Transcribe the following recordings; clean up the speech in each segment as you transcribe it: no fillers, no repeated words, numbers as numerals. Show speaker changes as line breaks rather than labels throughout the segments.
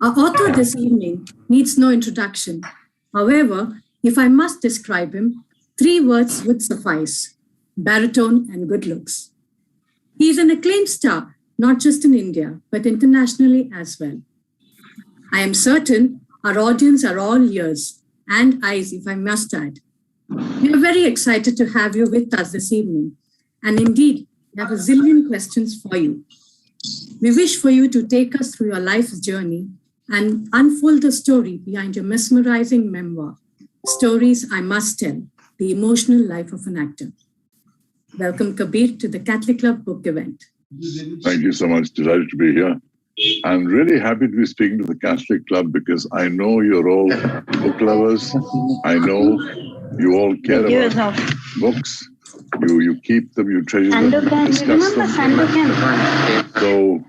Our author this evening needs no introduction. However, if I must describe him, 3 words would suffice: baritone and good looks. He is an acclaimed star, not just in India, but internationally as well. I am certain our audience are all ears and eyes, if I must add. We are very excited to have you with us this evening. And indeed, we have a zillion questions for you. We wish for you to take us through your life's journey and unfold the story behind your mesmerizing memoir, Stories I Must Tell, The Emotional Life of an Actor. Welcome, Kabir, to the Catholic Club book event.
Thank you so much. Delighted to be here. I'm really happy to be speaking to the Catholic Club because I know you're all book lovers. I know you all care about books. You keep them, you treasure them, you discuss them. So,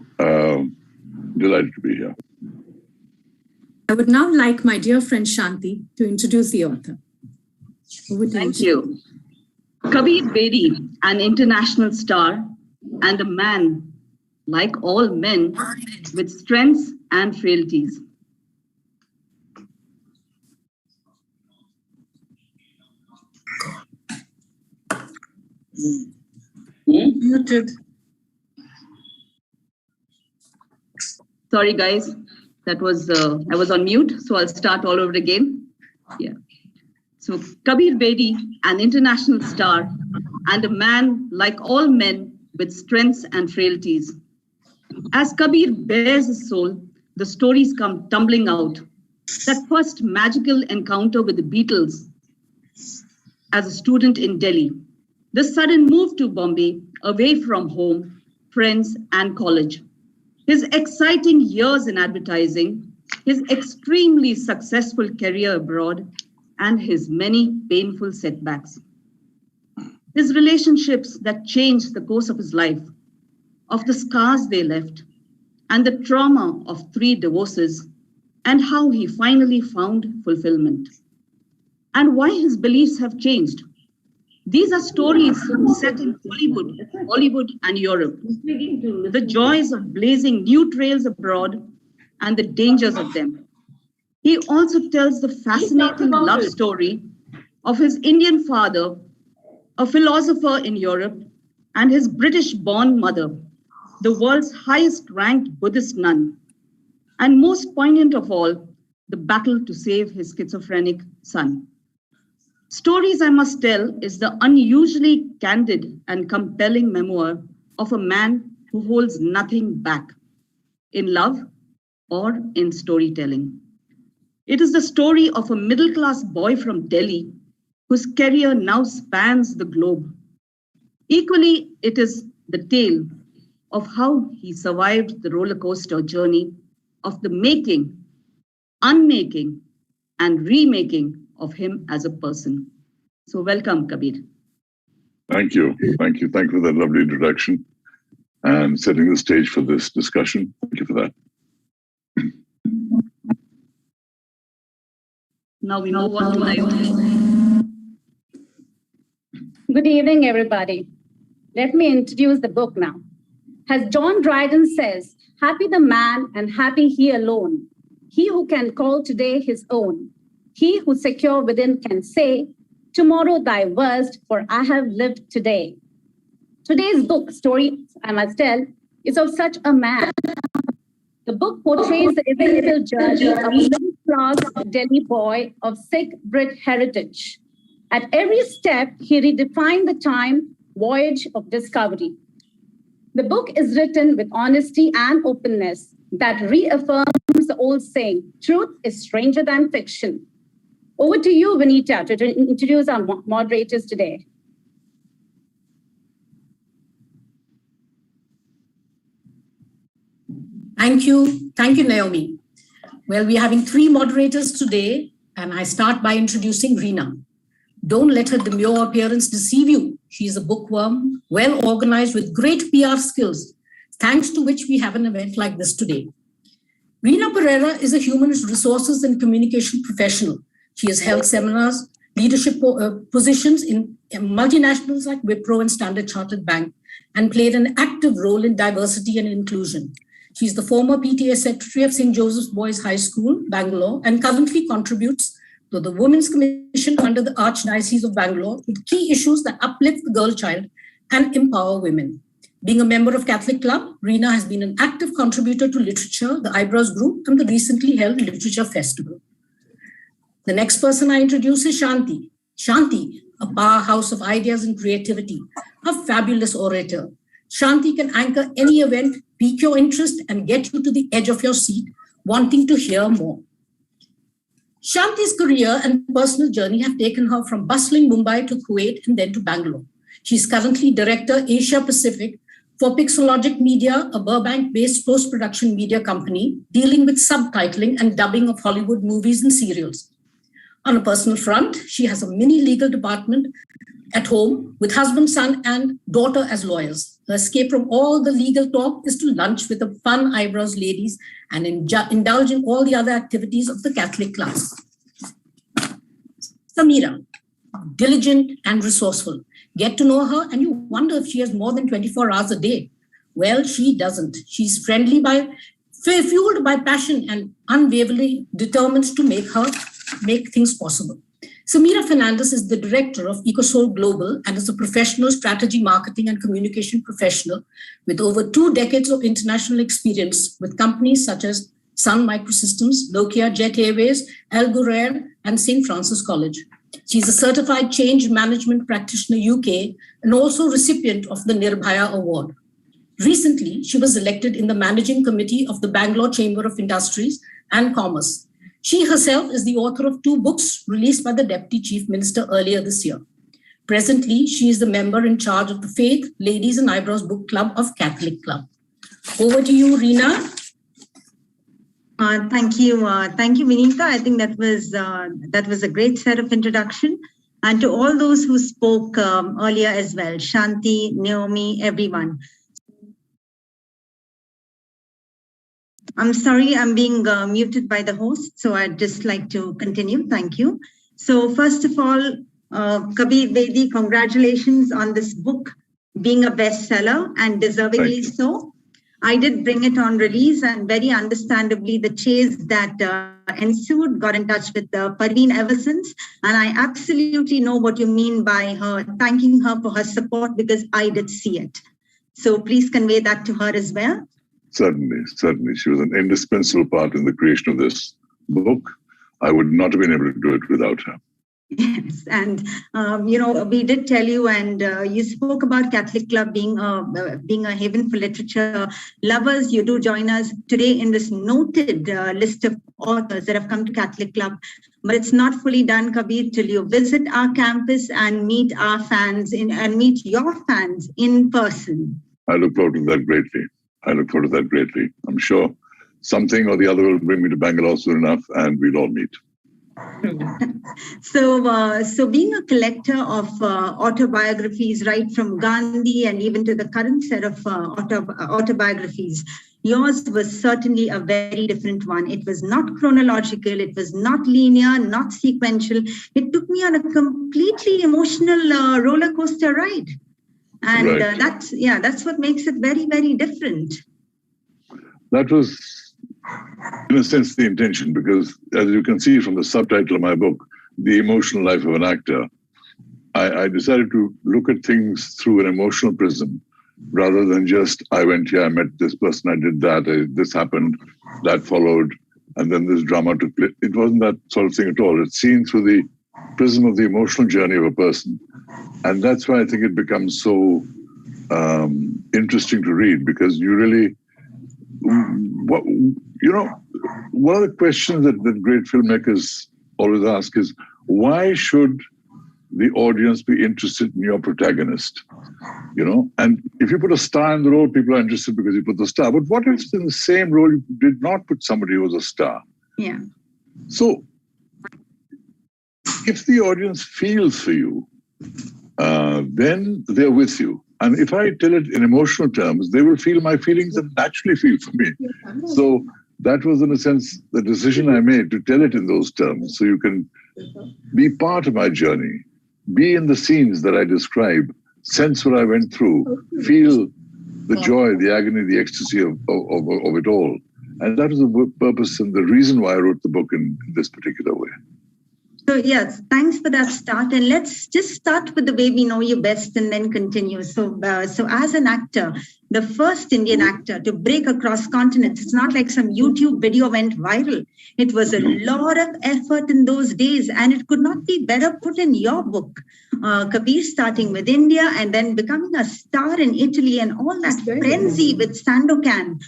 delighted to be here.
I would now like my dear friend Shanti to introduce the author.
Thank you. Kabir Bedi, an international star and a man, like all men, with strengths and frailties.
Muted.
Sorry, guys. That was I was on mute, so I'll start all over again. Yeah. So Kabir Bedi, an international star and a man like all men with strengths and frailties. As Kabir bears his soul, the stories come tumbling out. That first magical encounter with the Beatles as a student in Delhi, the sudden move to Bombay, away from home, friends, and college. His exciting years in advertising, his extremely successful career abroad, and his many painful setbacks. His relationships that changed the course of his life, of the scars they left, and the trauma of 3 divorces, and how he finally found fulfillment, and why his beliefs have changed. These are stories set in Hollywood and Europe, the joys of blazing new trails abroad and the dangers of them. He also tells the fascinating love story of his Indian father, a philosopher in Europe, and his British-born mother, the world's highest-ranked Buddhist nun, and most poignant of all, the battle to save his schizophrenic son. Stories I Must Tell is the unusually candid and compelling memoir of a man who holds nothing back in love or in storytelling. It is the story of a middle-class boy from Delhi whose career now spans the globe. Equally, it is the tale of how he survived the roller coaster journey of the making, unmaking, and remaking of him as a person. So welcome, Kabir.
Thank you. Thank you. Thank you for that lovely introduction and setting the stage for this discussion. Thank you for that.
Now we move on to Naomi.
Good evening, everybody. Let me introduce the book now. As John Dryden says, happy the man and happy he alone, he who can call today his own, he who secure within can say, tomorrow thy worst, for I have lived today. Today's book, Story I Must Tell, is of such a man. The book portrays the eventful journey of a middle-class Delhi boy of Sikh Brit heritage. At every step, he redefined the time voyage of discovery. The book is written with honesty and openness that reaffirms the old saying, truth is stranger than fiction. Over to you, Vinita, to introduce our moderators today.
Thank you. Thank you, Naomi. Well, we're having 3 moderators today, and I start by introducing Reena. Don't let her demure appearance deceive you. She is a bookworm, well organized with great PR skills, thanks to which we have an event like this today. Reena Pereira is a human resources and communication professional. She has held seminars, leadership positions in multinationals like Wipro and Standard Chartered Bank, and played an active role in diversity and inclusion. She's the former PTA secretary of St. Joseph's Boys High School, Bangalore, and currently contributes to the Women's Commission under the Archdiocese of Bangalore with key issues that uplift the girl child and empower women. Being a member of Catholic Club, Reena has been an active contributor to literature, the Eyebrows Group, and the recently held Literature Festival. The next person I introduce is Shanti. Shanti, a powerhouse of ideas and creativity, a fabulous orator. Shanti can anchor any event, pique your interest, and get you to the edge of your seat, wanting to hear more. Shanti's career and personal journey have taken her from bustling Mumbai to Kuwait and then to Bangalore. She's currently Director Asia Pacific for Pixologic Media, a Burbank-based post-production media company dealing with subtitling and dubbing of Hollywood movies and serials. On a personal front, she has a mini legal department at home with husband, son, and daughter as lawyers. Her escape from all the legal talk is to lunch with the fun Eyebrows ladies and indulge in all the other activities of the Catholic class. Sameera, diligent and resourceful. Get to know her and you wonder if she has more than 24 hours a day. Well, she doesn't. She's fueled by passion and unwaveringly determined to make things possible. Sameera Fernandes is the director of EcoSoul Global and is a professional strategy, marketing, and communication professional with over 2 decades of international experience with companies such as Sun Microsystems, Nokia, Jet Airways, Al Ghurair, and St. Francis College. She's a certified change management practitioner UK and also recipient of the Nirbhaya Award. Recently, she was elected in the managing committee of the Bangalore Chamber of Industries and Commerce. She herself is the author of 2 books released by the Deputy Chief Minister earlier this year. Presently, she is the member in charge of the Faith, Ladies and Eyebrows Book Club of Catholic Club. Over to you, Reena.
Thank you, Vinita. I think that was a great set of introduction, and to all those who spoke earlier as well, Shanti, Naomi, everyone. I'm sorry, I'm being muted by the host, so I'd just like to continue. Thank you. So first of all, Kabir Bedi, congratulations on this book being a bestseller and deservingly so. I did bring it on release, and very understandably, the chase that ensued got in touch with Parveen ever since. And I absolutely know what you mean by her thanking her for her support, because I did see it. So please convey that to her as well.
Certainly. She was an indispensable part in the creation of this book. I would not have been able to do it without her.
Yes, and we did tell you, and you spoke about Catholic Club being a haven for literature lovers. You do join us today in this noted list of authors that have come to Catholic Club, but it's not fully done, Kabir, till you visit our campus and meet our fans and meet your fans in person.
I look forward to that greatly. I'm sure something or the other will bring me to Bangalore soon enough, and we'll all meet.
So being a collector of autobiographies, right from Gandhi and even to the current set of autobiographies, yours was certainly a very different one. It was not chronological, it was not linear, not sequential. It took me on a completely emotional roller coaster ride. And
right.
That's what makes it very, very different.
That was, in a sense, the intention, because as you can see from the subtitle of my book, The Emotional Life of an Actor, I decided to look at things through an emotional prism rather than just, I went here, I met this person, I did that, this happened, that followed, and then this drama took place. It wasn't that sort of thing at all. It's seen through the prism of the emotional journey of a person. And that's why I think it becomes so interesting to read, because you really, one of the questions that great filmmakers always ask is, why should the audience be interested in your protagonist? And if you put a star in the role, people are interested because you put the star. But what if in the same role you did not put somebody who was a star?
Yeah.
So if the audience feels for you, then they're with you. And if I tell it in emotional terms, they will feel my feelings and naturally feel for me. So that was, in a sense, the decision I made to tell it in those terms, so you can be part of my journey, be in the scenes that I describe, sense what I went through, feel the joy, the agony, the ecstasy of it all. And that was the purpose and the reason why I wrote the book in this particular way.
So yes, thanks for that start. And let's just start with the way we know you best and then continue. So as an actor, the first Indian actor to break across continents, it's not like some YouTube video went viral. It was a lot of effort in those days, and it could not be better put in your book. Kabir, starting with India and then becoming a star in Italy and all that frenzy with Sandokan.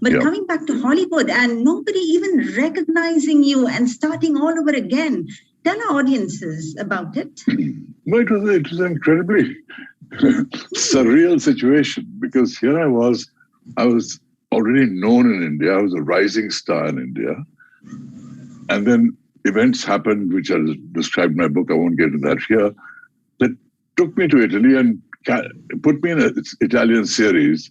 But coming back to Hollywood and nobody even recognizing you and starting all over again. Tell our audiences about it.
No, it was an incredibly surreal situation because here I was already known in India. I was a rising star in India. And then events happened, which I described in my book. I won't get into that here. That took me to Italy and put me in an Italian series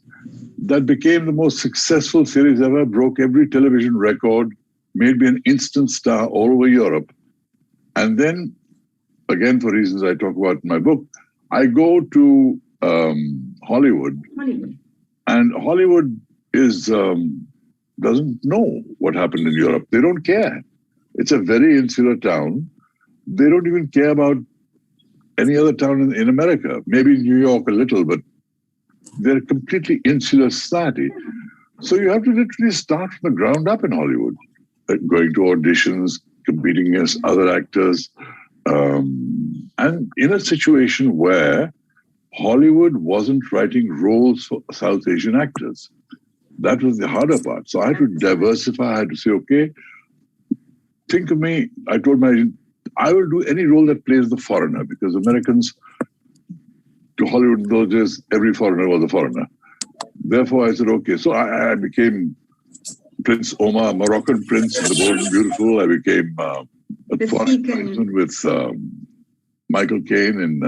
that became the most successful series ever, broke every television record, made me an instant star all over Europe. And then, again, for reasons I talk about in my book, I go to Hollywood. And Hollywood doesn't know what happened in Europe. They don't care. It's a very insular town. They don't even care about any other town in America. Maybe New York a little, but they're a completely insular society. So you have to literally start from the ground up in Hollywood, going to auditions, competing against other actors, and in a situation where Hollywood wasn't writing roles for South Asian actors. That was the harder part. So I had to diversify. I had to say, okay, think of me. I told my agent, I will do any role that plays the foreigner, because Americans to Hollywood in those days, every foreigner was a foreigner. Therefore, I said, okay. So I became Prince Omar, Moroccan prince, the bold and beautiful. I became a foreign person with Michael Caine in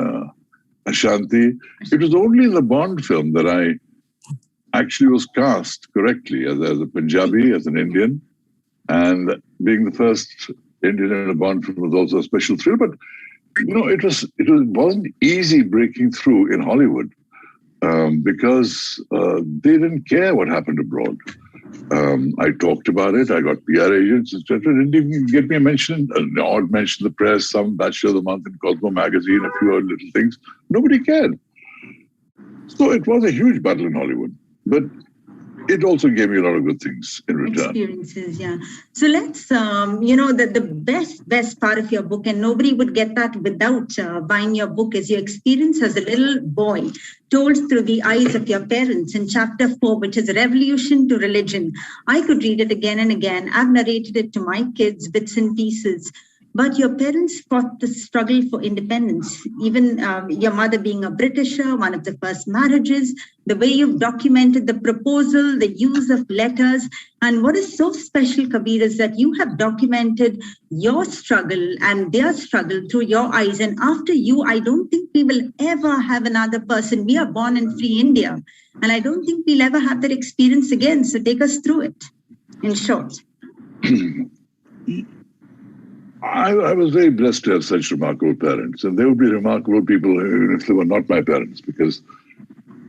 Shanti. It was only in the Bond film that I actually was cast correctly as a Punjabi, as an Indian. And being the first Indian in a Bond film was also a special thrill. But it wasn't easy breaking through in Hollywood because they didn't care what happened abroad. I talked about it. I got PR agents, etc. Didn't even get me a mention, an odd mention in the press, some Bachelor of the Month in Cosmo magazine, a few other little things. Nobody cared. So it was a huge battle in Hollywood. But it also gave me a lot of good things in return.
Experiences, yeah. So let's, the best part of your book, and nobody would get that without buying your book, is your experience as a little boy, told through the eyes of your parents in chapter 4, which is Revolution to Religion. I could read it again and again. I've narrated it to my kids, bits and pieces. But your parents fought the struggle for independence, even your mother being a Britisher, one of the first marriages, the way you've documented the proposal, the use of letters. And what is so special, Kabir, is that you have documented your struggle and their struggle through your eyes. And after you, I don't think we will ever have another person. We are born in free India. And I don't think we'll ever have that experience again. So take us through it, in short.
I was very blessed to have such remarkable parents, and they would be remarkable people even if they were not my parents, because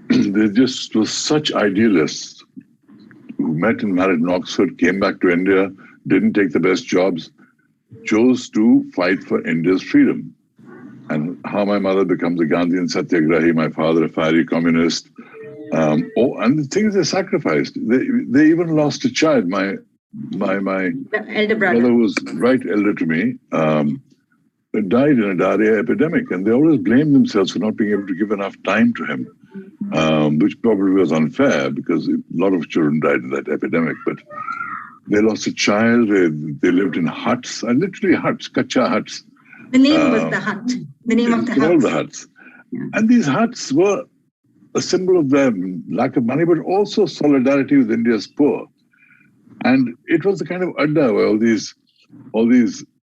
they just were such idealists who met and married in Oxford, came back to India, didn't take the best jobs, chose to fight for India's freedom. And how my mother becomes a Gandhian Satyagrahi, my father a fiery communist. And the things they sacrificed. They even lost a child. My
elder brother,
who was right elder to me, died in a diarrhea epidemic, and they always blamed themselves for not being able to give enough time to him, which probably was unfair because a lot of children died in that epidemic. But they lost a child. They lived in huts, literally huts, kacha huts.
The name was the hut. The name of the
all
house.
the huts, and these huts were a symbol of their lack of money, but also solidarity with India's poor. And it was the kind of adda where all these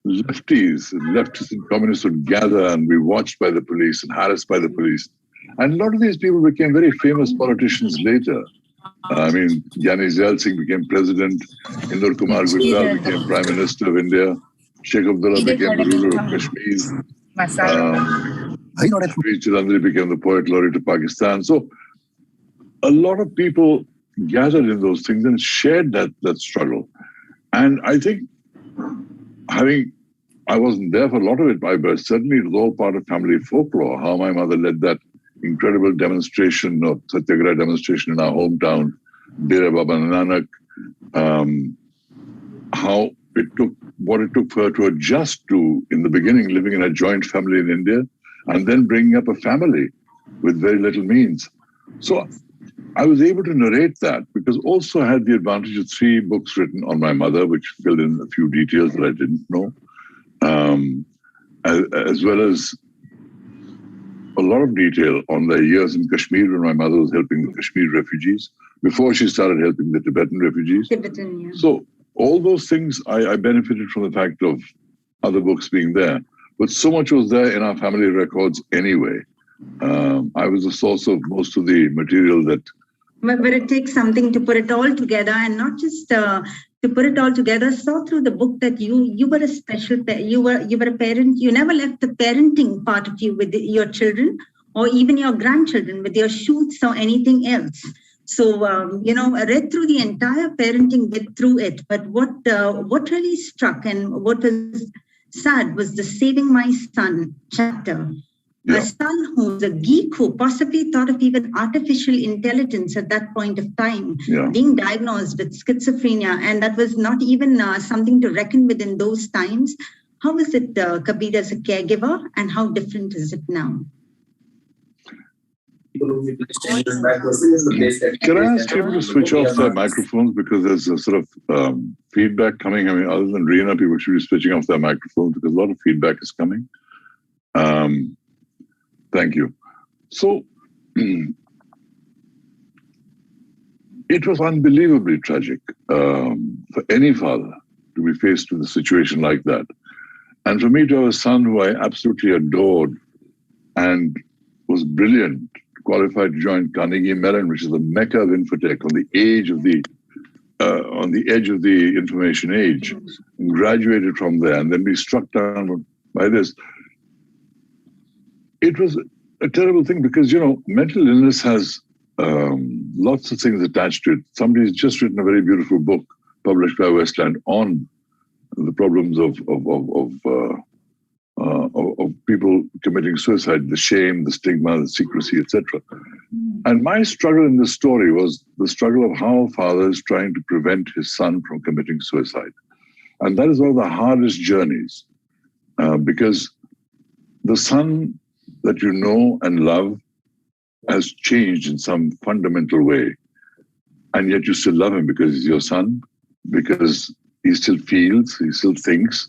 lefties and communists would gather and be watched by the police and harassed by the police. And a lot of these people became very famous politicians later. Gyani Zail Singh became president, Indur Kumar Gujral became Prime Minister of India, Sheikh Abdullah became the ruler of Kashmir, Veer Chalandri became the poet laureate of Pakistan. So a lot of people gathered in those things and shared that struggle. And I think I wasn't there for a lot of it, but certainly it was all part of family folklore, how my mother led that incredible demonstration of Satyagraha demonstration in our hometown, Dera Baba Nanak, how what it took for her to adjust to, in the beginning, living in a joint family in India, and then bringing up a family with very little means. So I was able to narrate that because also I had the advantage of 3 books written on my mother, which filled in a few details that I didn't know, as well as a lot of detail on the years in Kashmir when my mother was helping the Kashmir refugees before she started helping the Tibetan refugees. So all those things, I benefited from the fact of other books being there. But so much was there in our family records anyway. I was the source of most of the material that...
But it takes something to put it all together, and not just to put it all together. Saw through the book that you were a special, you were a parent. You never left the parenting part of you with your children or even your grandchildren with your shoots or anything else. So, I read through the entire parenting bit through it. But what really struck and what was sad was the Saving My Son chapter. Yeah. A son who's a geek who possibly thought of even artificial intelligence at that point of time, being diagnosed with schizophrenia. And that was not even something to reckon with in those times. How was it, Kabir, as a caregiver, and how different is it now?
Can I ask people to switch off their microphones because there's a sort of feedback coming? I mean, other than Reena, people should be switching off their microphones because a lot of feedback is coming. Thank you. So it was unbelievably tragic for any father to be faced with a situation like that. And for me to have a son who I absolutely adored and was brilliant, qualified to join Carnegie Mellon, which is the mecca of infotech on the edge of the information age, and graduated from there and then be struck down by this. It was a terrible thing because, mental illness has lots of things attached to it. Somebody's just written a very beautiful book published by Westland on the problems of people committing suicide, the shame, the stigma, the secrecy, etc. And my struggle in this story was the struggle of how a father is trying to prevent his son from committing suicide. And that is one of the hardest journeys because the son that you know and love has changed in some fundamental way. And yet you still love him because he's your son, because he still feels, he still thinks,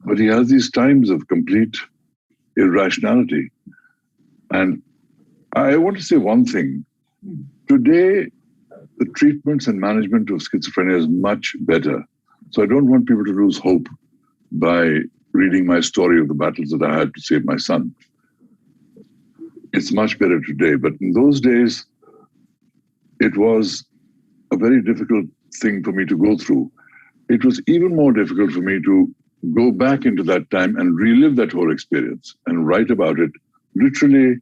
but he has these times of complete irrationality. And I want to say one thing. Today, the treatments and management of schizophrenia is much better. So I don't want people to lose hope by reading my story of the battles that I had to save my son. It's much better today. But in those days, it was a very difficult thing for me to go through. It was even more difficult for me to go back into that time and relive that whole experience and write about it literally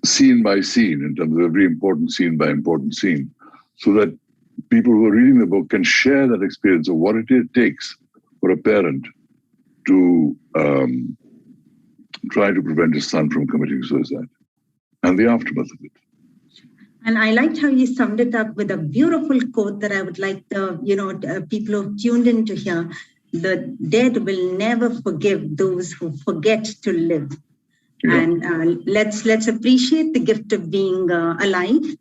scene by scene, in terms of every important scene by important scene, so that people who are reading the book can share that experience of what it takes for a parent to try to prevent his son from committing suicide and the aftermath of it.
And I liked how you summed it up with a beautiful quote that I would like the people who tuned in to hear. The dead will never forgive those who forget to live. Yeah. And let's appreciate the gift of being alive.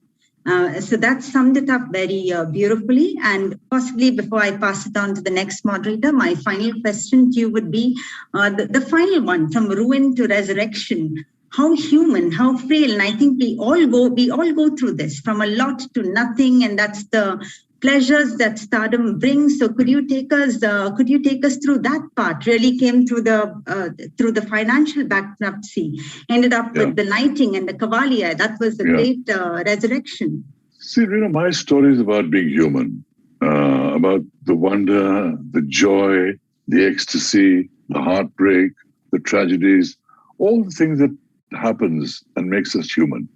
So that summed it up very beautifully. And possibly before I pass it on to the next moderator, my final question to you would be the final one, from ruin to resurrection. How human, how frail, and I think we all go through this, from a lot to nothing, and that's the pleasures that stardom brings. So could you take us through that part? Really came through the financial bankruptcy, ended up with the knighting and the Cavalier. That was the great resurrection.
See, my story is about being human, about the wonder, the joy, the ecstasy, the heartbreak, the tragedies, all the things that happens and makes us human.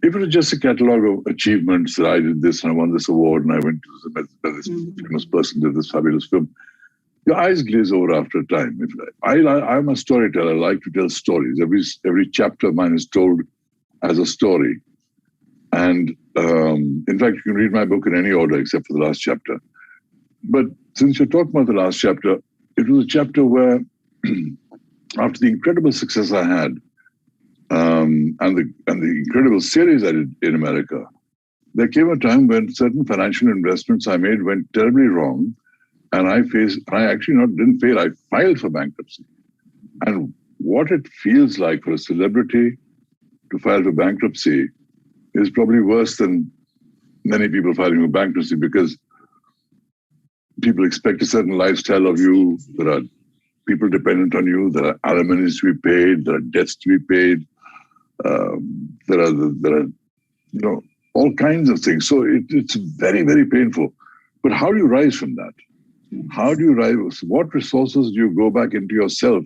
if it was just a catalogue of achievements that I did this and I won this award and I went to this famous person did this fabulous film, your eyes glaze over after a time. I'm a storyteller. I like to tell stories. Every chapter of mine is told as a story. And in fact, you can read my book in any order except for the last chapter. But since you're talking about the last chapter, it was a chapter where, after the incredible success I had, and the incredible series I did in America, there came a time when certain financial investments I made went terribly wrong, and I filed for bankruptcy. And what it feels like for a celebrity to file for bankruptcy is probably worse than many people filing for bankruptcy, because people expect a certain lifestyle of you. There are people dependent on you. There are alimony to be paid. There are debts to be paid. There are all kinds of things. So it's very, very painful. But how do you rise from that? How do you rise? What resources do you go back into yourself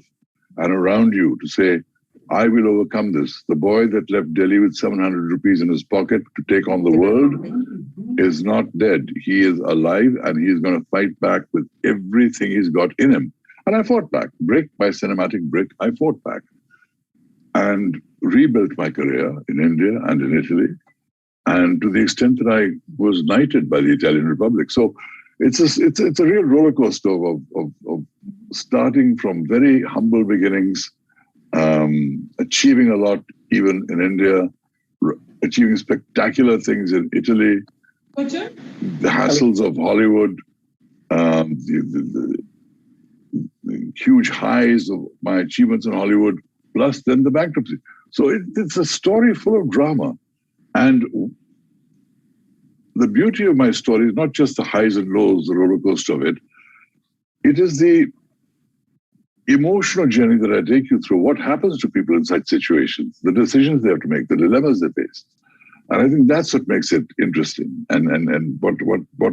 and around you to say, I will overcome this? The boy that left Delhi with 700 rupees in his pocket to take on the world is not dead. He is alive, and he is going to fight back with everything he's got in him. And I fought back. Brick by cinematic brick, I fought back and rebuilt my career in India and in Italy, and to the extent that I was knighted by the Italian Republic. So it's a real roller coaster of starting from very humble beginnings, achieving a lot even in India, achieving spectacular things in Italy, the hassles of Hollywood, the huge highs of my achievements in Hollywood, plus then the bankruptcy. So it's a story full of drama. And the beauty of my story is not just the highs and lows, the roller coaster of it. It is the emotional journey that I take you through. What happens to people in such situations, the decisions they have to make, the dilemmas they face. And I think that's what makes it interesting, and what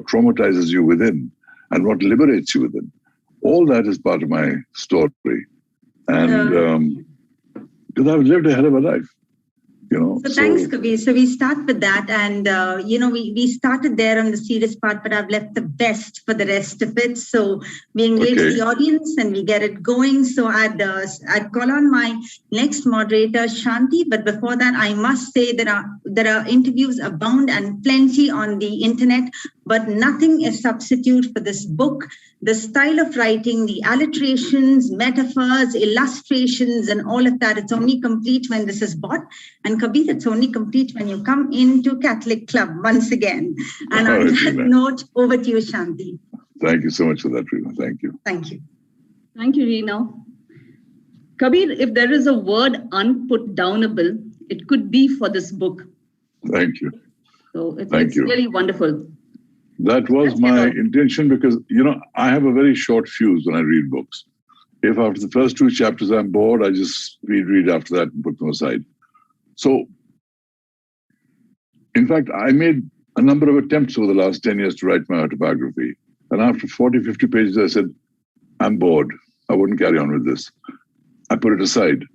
traumatizes you within and what liberates you within. All that is part of my story. And because I've lived a hell of a life. So
thanks, Kabir. So we start with that, and we started there on the serious part, but I've left the best for the rest of it. So we engage the audience and we get it going. So I'd call on my next moderator, Shanti. But before that, I must say there are interviews abound and plenty on the internet, but nothing is substitute for this book. The style of writing, the alliterations, metaphors, illustrations, and all of that, it's only complete when this is bought. And Kabir, it's only complete when you come into Catholic Club once again. And on that note, over to you, Shanti.
Thank you so much for that, Reena. Thank you.
Thank you.
Thank you, Reena. Kabir, if there is a word unputdownable, it could be for this book.
Thank you.
So it's really wonderful.
That was my intention, because, I have a very short fuse when I read books. If after the first 2 chapters I'm bored, I just read after that and put them aside. So, in fact, I made a number of attempts over the last 10 years to write my autobiography. And after 40, 50 pages, I said, I'm bored. I wouldn't carry on with this. I put it aside.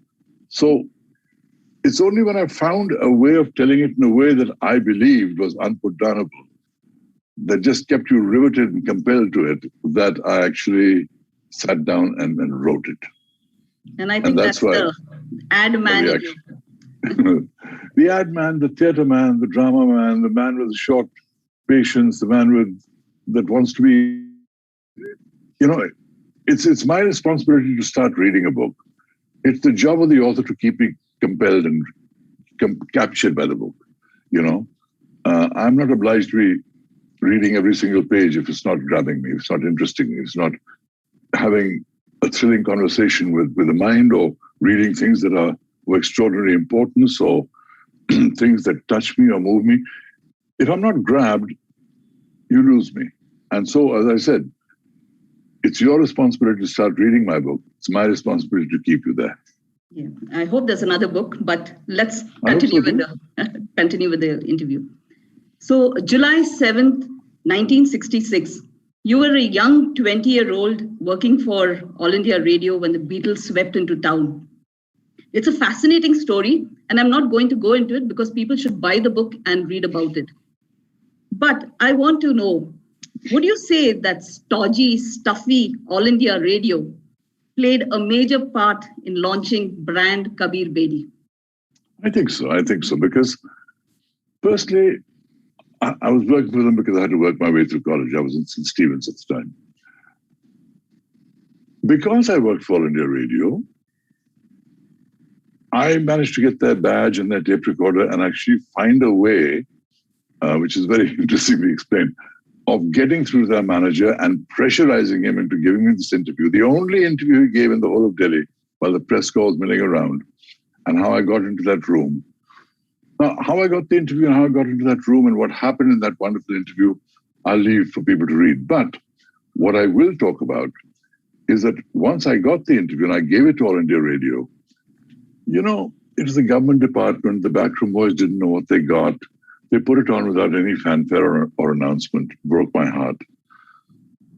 So it's only when I found a way of telling it in a way that I believed was unputdownable, that just kept you riveted and compelled to it, that I actually sat down and wrote it.
And I think that's the ad man in you.
The ad man, the theatre man, the drama man, the man with short patience, the man that wants to be, it's my responsibility to start reading a book. It's the job of the author to keep me compelled and captured by the book. I'm not obliged to be reading every single page if it's not grabbing me, if it's not interesting me, if it's not having a thrilling conversation with the mind, or reading things that are of extraordinary importance, or things that touch me or move me. If I'm not grabbed, you lose me. And so, as I said, it's your responsibility to start reading my book. It's my responsibility to keep you there.
Yeah, I hope there's another book, but let's continue with the interview. So, July 7th, 1966, you were a young 20-year-old working for All India Radio when the Beatles swept into town. It's a fascinating story, And I'm not going to go into it because people should buy the book and read about it. But I want to know, would you say that stodgy, stuffy All India Radio played a major part in launching brand Kabir Bedi?
I think so. Because firstly, I was working with them because I had to work my way through college. I was in St. Stephen's at the time. Because I worked for All India Radio, I managed to get their badge and their tape recorder and actually find a way, which is very interestingly explained, of getting through their manager and pressurizing him into giving me this interview. The only interview he gave in the whole of Delhi while the press call was milling around, and how I got into that room. Now, how I got the interview and how I got into that room and what happened in that wonderful interview, I'll leave for people to read. But what I will talk about is that once I got the interview and I gave it to All India Radio, you know, it was the government department, the backroom boys didn't know what they got. They put it on without any fanfare or announcement. Broke my heart.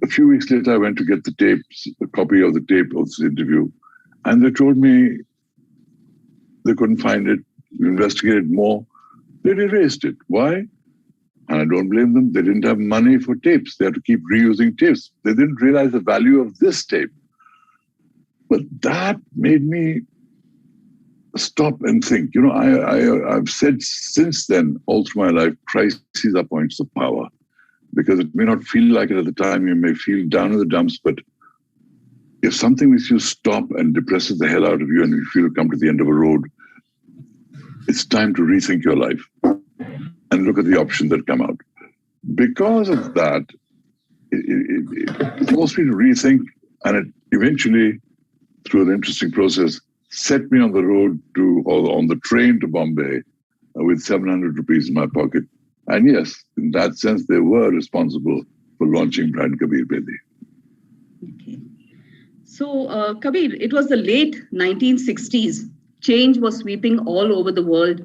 A few weeks later, I went to get the tapes, a copy of the tape of this interview, and they told me they couldn't find it. We investigated more. They'd erased it. Why? And I don't blame them. They didn't have money for tapes. They had to keep reusing tapes. They didn't realize the value of this tape. But that made me stop and think. You know, I've said since then, all through my life, crises are points of power. Because it may not feel like it at the time. You may feel down in the dumps, but if something makes you stop and depresses the hell out of you and you feel you come to the end of a road, it's time to rethink your life and look at the options that come out. Because of that, it forced me to rethink, and it eventually, through an interesting process, set me on the road to, or on the train to Bombay with 700 rupees in my pocket. And yes, in that sense, they were responsible for launching brand Kabir Bedi.
Okay. So, Kabir, it was the late 1960s. Change was sweeping all over the world.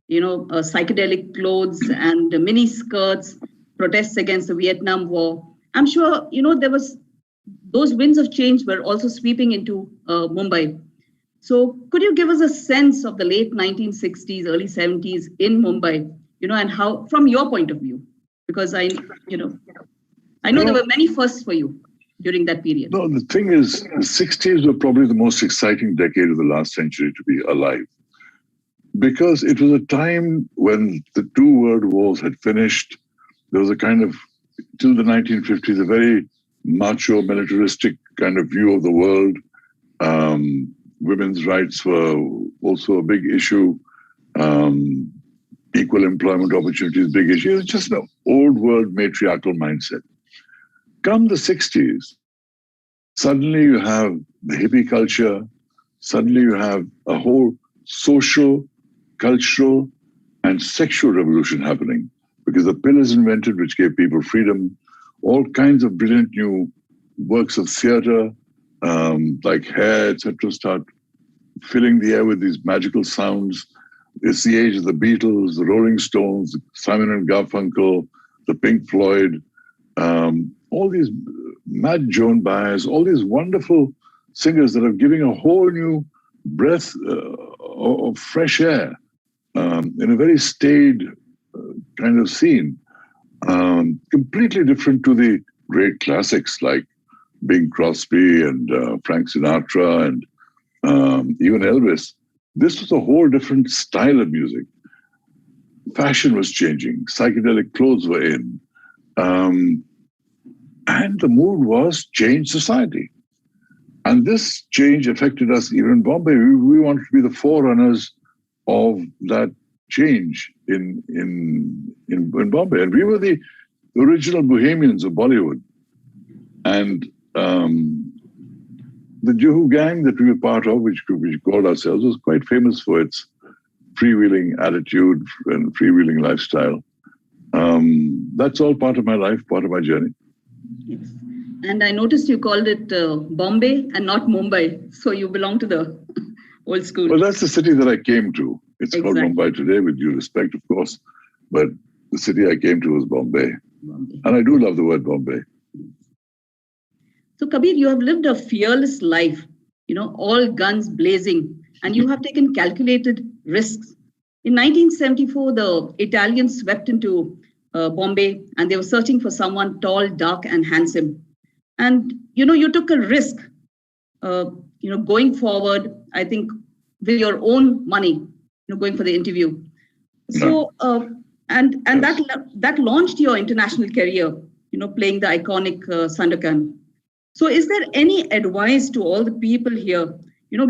You know, psychedelic clothes and mini skirts, protests against the Vietnam War. I'm sure, you know, there was those winds of change were also sweeping into Mumbai. So could you give us a sense of the late 1960s, early 70s in Mumbai, you know, and how, from your point of view? Because I know there were many firsts for you during that period.
No, the thing is, the 60s were probably the most exciting decade of the last century to be alive. Because it was a time when the two world wars had finished. There was a kind of, till the 1950s, a very macho, militaristic kind of view of the world. Women's rights were also a big issue. Equal employment opportunities, big issue. It was just an old world matriarchal mindset. Come the 60s, suddenly you have the hippie culture. Suddenly you have a whole social, cultural, and sexual revolution happening, because the pill is invented, which gave people freedom. All kinds of brilliant new works of theater, like Hair, etc., start filling the air with these magical sounds. It's the age of the Beatles, the Rolling Stones, Simon and Garfunkel, the Pink Floyd, all these Matt Joan Baez, all these wonderful singers that are giving a whole new breath of fresh air in a very staid kind of scene. Completely different to the great classics like Bing Crosby and Frank Sinatra and even Elvis. This was a whole different style of music. Fashion was changing. Psychedelic clothes were in. And the mood was change society. And this change affected us even in Bombay. We wanted to be the forerunners of that change in Bombay. And we were the original bohemians of Bollywood. And the Juhu gang that we were part of, which we called ourselves, was quite famous for its freewheeling attitude and freewheeling lifestyle. That's all part of my life, part of my journey.
Yes. And I noticed you called it Bombay and not Mumbai. So you belong to the old school.
Well, that's the city that I came to. It's called Mumbai today, with due respect, of course. But the city I came to was Bombay. And I do love the word Bombay.
So, Kabir, you have lived a fearless life, you know, all guns blazing, and you have taken calculated risks. In 1974, the Italians swept into Bombay, and they were searching for someone tall, dark, and handsome. And, you took a risk, going forward, I think, with your own money, going for the interview. So, and yes, that launched your international career, playing the iconic Sandakan. So is there any advice to all the people here,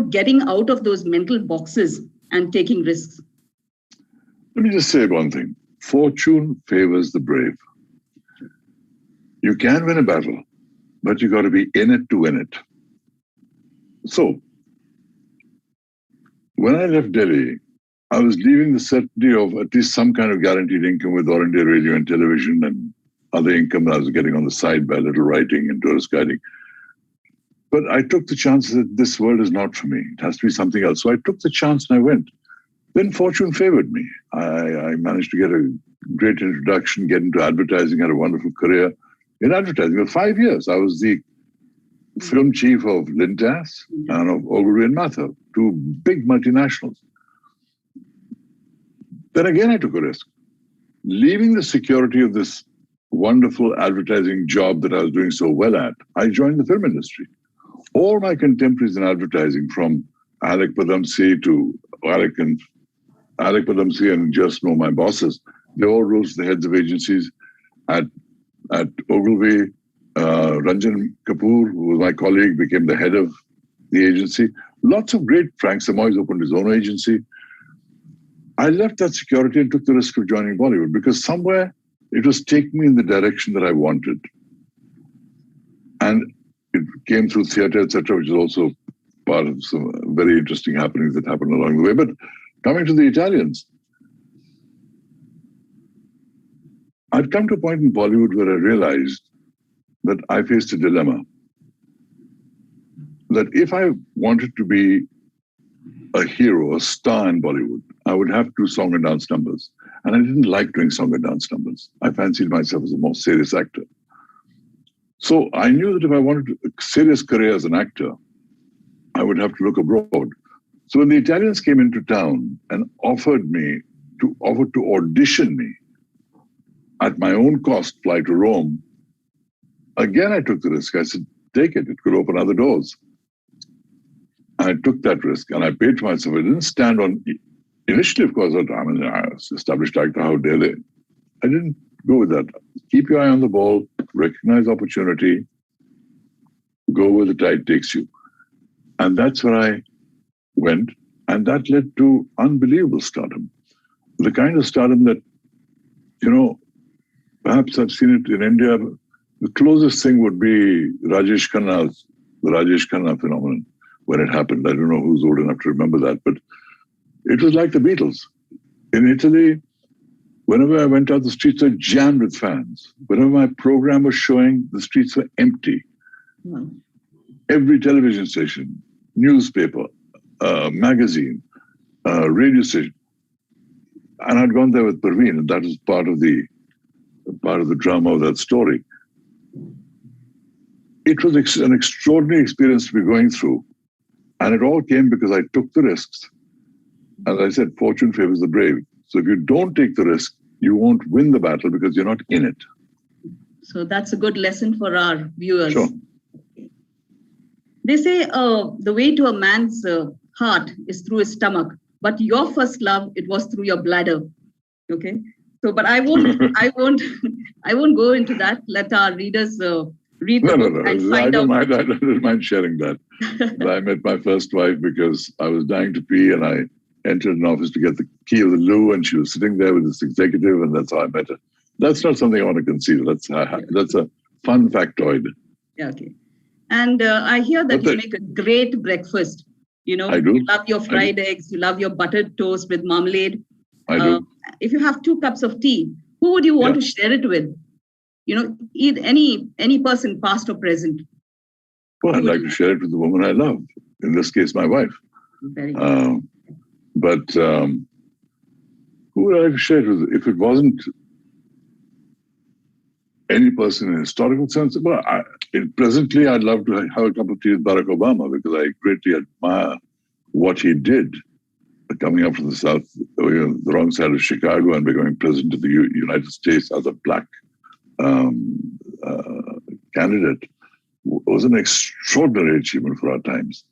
getting out of those mental boxes and taking risks?
Let me just say one thing. Fortune favors the brave. You can win a battle, but you got to be in it to win it. So, when I left Delhi, I was leaving the certainty of at least some kind of guaranteed income with All India Radio and television and other income that I was getting on the side by a little writing and tourist guiding. But I took the chance that this world is not for me. It has to be something else. So I took the chance and I went. Then fortune favored me. I managed to get a great introduction, get into advertising, had a wonderful career in advertising. For 5 years, I was the film chief of Lintas and of Ogilvy and Mather, two big multinationals. Then again, I took a risk. Leaving the security of this wonderful advertising job that I was doing so well at, I joined the film industry. All my contemporaries in advertising, from Alec Padamsee to Alec Padamsee and just know my bosses, they all rose to the heads of agencies. At Ogilvy, Ranjan Kapoor, who was my colleague, became the head of the agency. Lots of great. Frank Samoy's opened his own agency. I left that security and took the risk of joining Bollywood because somewhere it was taking me in the direction that I wanted. And it came through theatre, etc., which is also part of some very interesting happenings that happened along the way. But coming to the Italians, I'd come to a point in Bollywood where I realized that I faced a dilemma. That if I wanted to be a hero, a star in Bollywood, I would have to do song and dance numbers. And I didn't like doing song and dance numbers. I fancied myself as a more serious actor. So I knew that if I wanted a serious career as an actor, I would have to look abroad. So when the Italians came into town and offered to audition me at my own cost, fly to Rome, again, I took the risk. I said, take it. It could open other doors. I took that risk and I paid for myself. I didn't stand on, initially, of course, I'm an established actor, how dare they? I didn't go with that. Keep your eye on the ball, recognize opportunity, go where the tide takes you. And that's where I went. And that led to unbelievable stardom. The kind of stardom that, perhaps I've seen it in India. The closest thing would be the Rajesh Khanna phenomenon when it happened. I don't know who's old enough to remember that, but it was like the Beatles. In Italy, whenever I went out, the streets were jammed with fans. Whenever my program was showing, the streets were empty.
Wow.
Every television station, newspaper, magazine, radio station. And I'd gone there with Parveen, and that was part of the drama of that story. It was an extraordinary experience to be going through. And it all came because I took the risks. As I said, fortune favors the brave. So if you don't take the risk, you won't win the battle because you're not in it.
So that's a good lesson for our viewers.
Sure.
They say the way to a man's heart is through his stomach, but your first love, it was through your bladder. Okay. So, but I won't go into that. Let our readers read the book and find out.
I don't mind sharing that. I met my first wife because I was dying to pee and I entered an office to get the key of the loo and she was sitting there with this executive and that's how I met her. That's not something I want to conceal. That's a fun factoid.
Yeah, okay. And I hear that you make a great breakfast.
I do.
You love your fried eggs. You love your buttered toast with marmalade.
I do.
If you have 2 cups of tea, who would you want to share it with? Either any person, past or present.
Well, I'd like to share it with the woman I love. In this case, my wife.
Very good.
But who would I like to share it with? If it wasn't any person in a historical sense, well, presently I'd love to have a cup of tea with Barack Obama because I greatly admire what he did coming up from the South, the wrong side of Chicago, and becoming president of the United States as a black candidate was an extraordinary achievement for our times.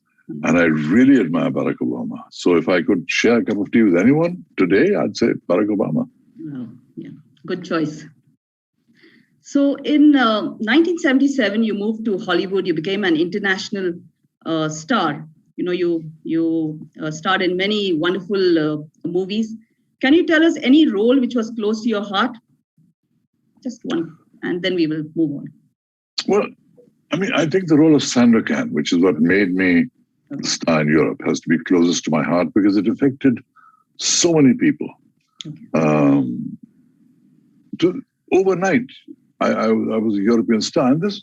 And I really admire Barack Obama. So if I could share a cup of tea with anyone today, I'd say Barack Obama.
Oh, yeah, good choice. So in 1977, you moved to Hollywood. You became an international star. You starred in many wonderful movies. Can you tell us any role which was close to your heart? Just one, and then we will move on.
Well, I mean, I think the role of Sandokan, which is what made me a star in Europe, has to be closest to my heart because it affected so many people. Overnight, I was a European star. And this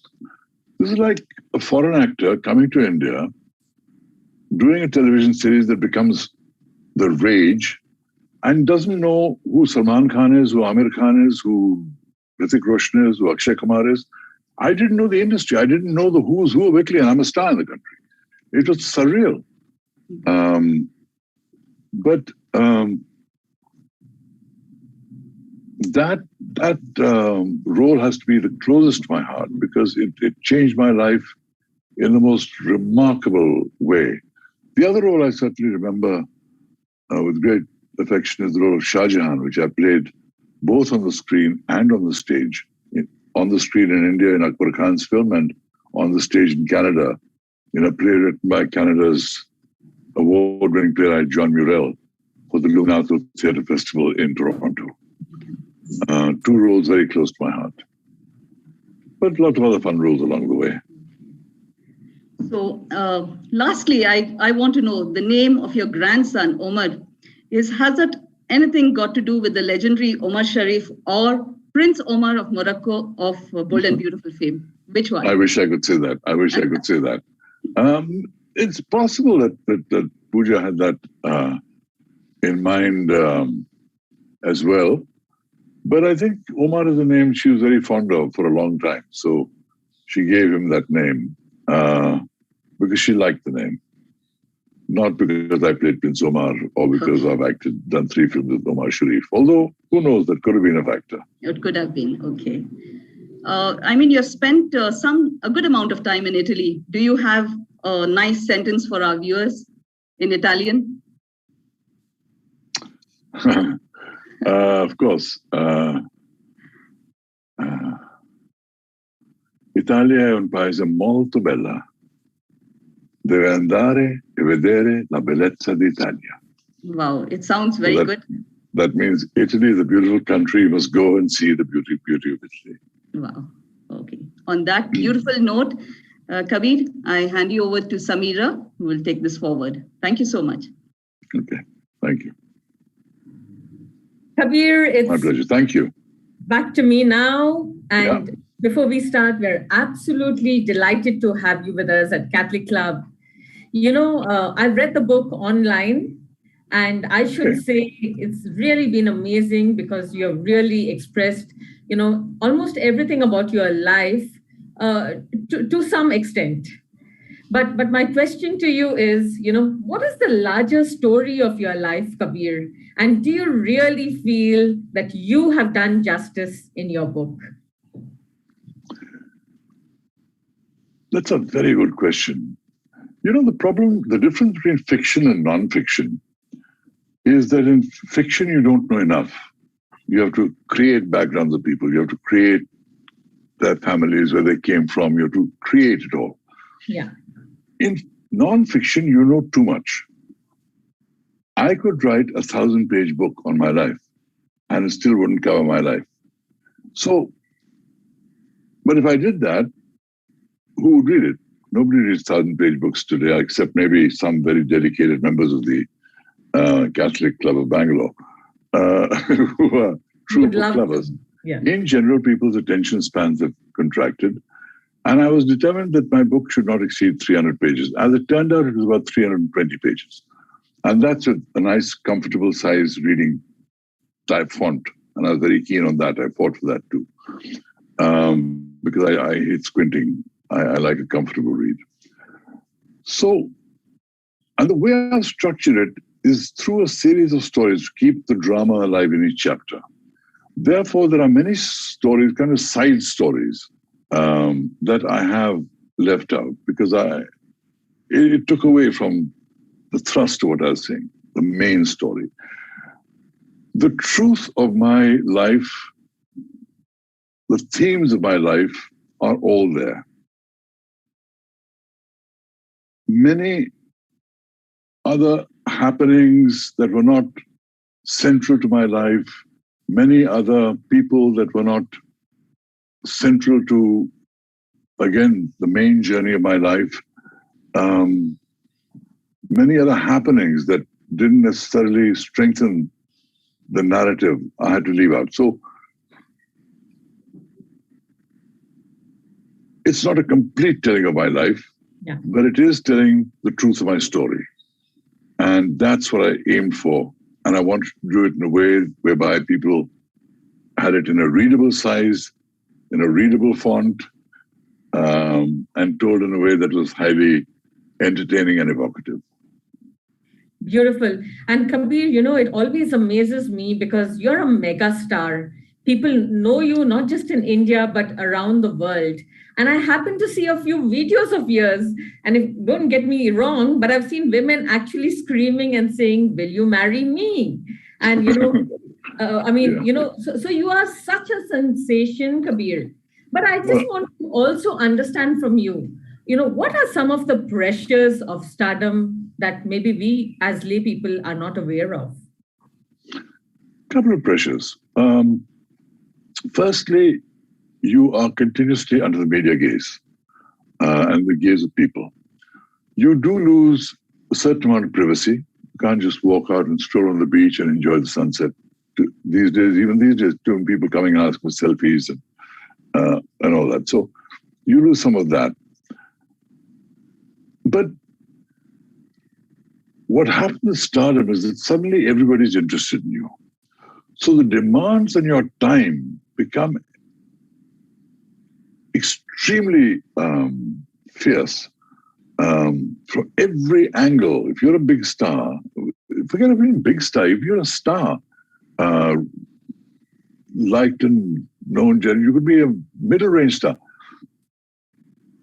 is like a foreign actor coming to India, doing a television series that becomes the rage, and doesn't know who Salman Khan is, who Amir Khan is, who Hrithik Roshan is, who Akshay Kumar is. I didn't know the industry. I didn't know the who's who of Italy, and I'm a star in the country. It was surreal. But that role has to be the closest to my heart because it changed my life in the most remarkable way. The other role I certainly remember with great affection is the role of Shah Jahan, which I played both on the screen and on the stage. On the screen in India in Akbar Khan's film, and on the stage in Canada in a play written by Canada's award-winning playwright John Murrell for the Lunato Theatre Festival in Toronto. Two roles very close to my heart. But a lot of other fun roles along the way.
So lastly, I want to know the name of your grandson, Omar. Has that anything got to do with the legendary Omar Sharif or Prince Omar of Morocco of Bold and Beautiful fame? Which one?
I wish I could say that. It's possible that Pooja had that in mind as well. But I think Omar is a name she was very fond of for a long time. So she gave him that name because she liked the name. Not because I played Prince Omar or because I've done 3 films with Omar Sharif. Although, who knows, that could have been a factor.
It could have been, okay. I mean, you've spent a good amount of time in Italy. Do you have a nice sentence for our viewers in Italian?
Of course. Italia è un paese molto bella. Deve andare e vedere la bellezza d'Italia.
Wow, it sounds very good.
That means Italy is a beautiful country. You must go and see the beauty of Italy.
Wow, okay. On that beautiful note, Kabir, I hand you over to Sameera, who will take this forward. Thank you so much.
Okay, thank you.
Kabir, it's
my pleasure. Thank you.
Back to me now. And before we start, we're absolutely delighted to have you with us at Catholic Club. I've read the book online, and I should say it's really been amazing because you have really expressed, almost everything about your life to some extent. But my question to you is, what is the larger story of your life, Kabir? And do you really feel that you have done justice in your book?
That's a very good question. The difference between fiction and non-fiction is that in fiction, you don't know enough. You have to create backgrounds of people. You have to create their families, where they came from. You have to create it all.
Yeah.
In non-fiction, you know too much. I could write a 1,000-page book on my life, and it still wouldn't cover my life. So, but if I did that, who would read it? Nobody reads 1,000-page books today, except maybe some very dedicated members of the Catholic Club of Bangalore, who are true book lovers.
Yeah.
In general, people's attention spans have contracted. And I was determined that my book should not exceed 300 pages. As it turned out, it was about 320 pages. And that's a nice, comfortable size reading type font. And I was very keen on that. I fought for that too. Because I hate squinting. I like a comfortable read. So, and the way I've structured it is through a series of stories to keep the drama alive in each chapter. Therefore, there are many stories, kind of side stories, that I have left out because it took away from the thrust of what I was saying, the main story. The truth of my life, the themes of my life are all there. Many other happenings that were not central to my life, many other people that were not central to, again, the main journey of my life, many other happenings that didn't necessarily strengthen the narrative, I had to leave out. So it's not a complete telling of my life, but it is telling the truth of my story. And that's what I aimed for. And I wanted to do it in a way whereby people had it in a readable size, in a readable font, and told in a way that was highly entertaining and evocative.
Beautiful. And Kabir, it always amazes me because you're a mega star. People know you not just in India, but around the world. And I happen to see a few videos of yours. And don't get me wrong, but I've seen women actually screaming and saying, "Will you marry me?" And, so you are such a sensation, Kabir. But I just want to also understand from you, what are some of the pressures of stardom that maybe we as lay people are not aware of?
Couple of pressures. Firstly, you are continuously under the media gaze and the gaze of people. You do lose a certain amount of privacy. You can't just walk out and stroll on the beach and enjoy the sunset. Even these days, people coming and asking for selfies and all that. So you lose some of that. But what happens with stardom is that suddenly everybody's interested in you. So the demands on your time become extremely fierce from every angle. If you're a big star, forget about being a big star, if you're a star, liked and known, you could be a middle-range star.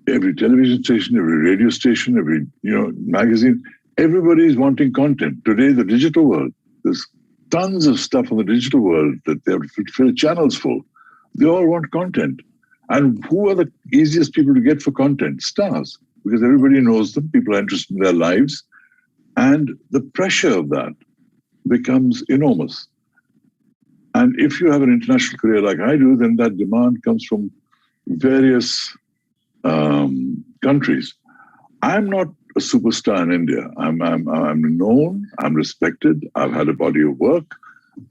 Every television station, every radio station, every magazine, everybody is wanting content. Today, the digital world, there's tons of stuff on the digital world that they have to fill channels full. They all want content. And who are the easiest people to get for content? Stars, because everybody knows them, people are interested in their lives, and the pressure of that becomes enormous. And if you have an international career like I do, then that demand comes from various countries. I'm not a superstar in India. I'm known, I'm respected, I've had a body of work,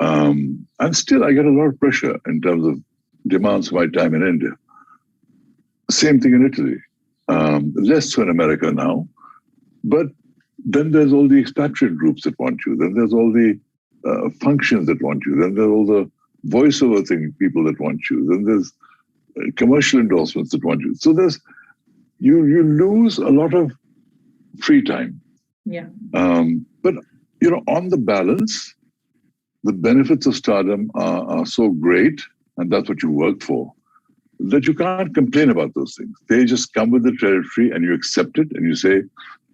and still I get a lot of pressure in terms of demands for my time in India. Same thing in Italy. Less so in America now. But then there's all the expatriate groups that want you. Then there's all the functions that want you. Then there's all the voiceover thing people that want you. Then there's commercial endorsements that want you. So you lose a lot of free time.
Yeah.
But on the balance, the benefits of stardom are so great, and that's what you work for, that you can't complain about those things. They just come with the territory and you accept it and you say,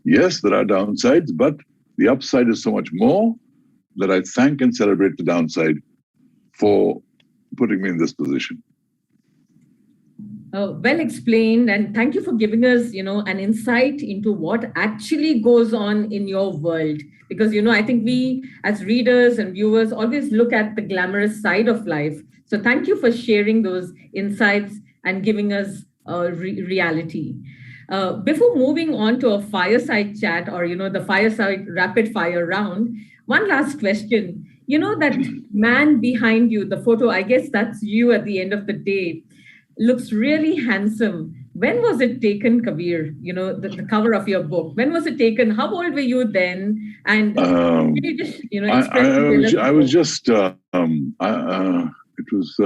yes, there are downsides, but the upside is so much more that I thank and celebrate the downside for putting me in this position.
Well explained, and thank you for giving us, an insight into what actually goes on in your world. Because, I think we as readers and viewers always look at the glamorous side of life. So thank you for sharing those insights and giving us reality. Before moving on to a fireside chat or, the fireside rapid fire round, one last question. That man behind you, the photo, I guess that's you at the end of the day, looks really handsome. When was it taken, Kabir? The cover of your book. When was it taken? How old were you then? And can you just, express
I was just, it was,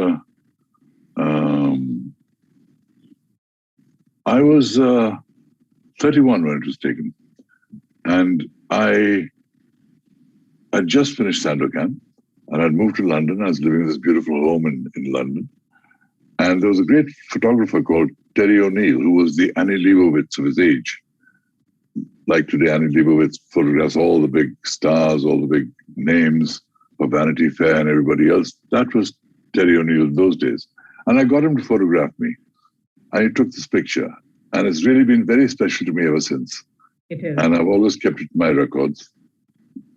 I was 31 when it was taken. And I I'd just finished Sandokan, and I'd moved to London. I was living in this beautiful home in London. And there was a great photographer called Terry O'Neill, who was the Annie Leibovitz of his age. Like today, Annie Leibovitz photographs all the big stars, all the big names of Vanity Fair and everybody else. That was Terry O'Neill in those days. And I got him to photograph me. And he took this picture. And it's really been very special to me ever since.
It is.
And I've always kept it in my records.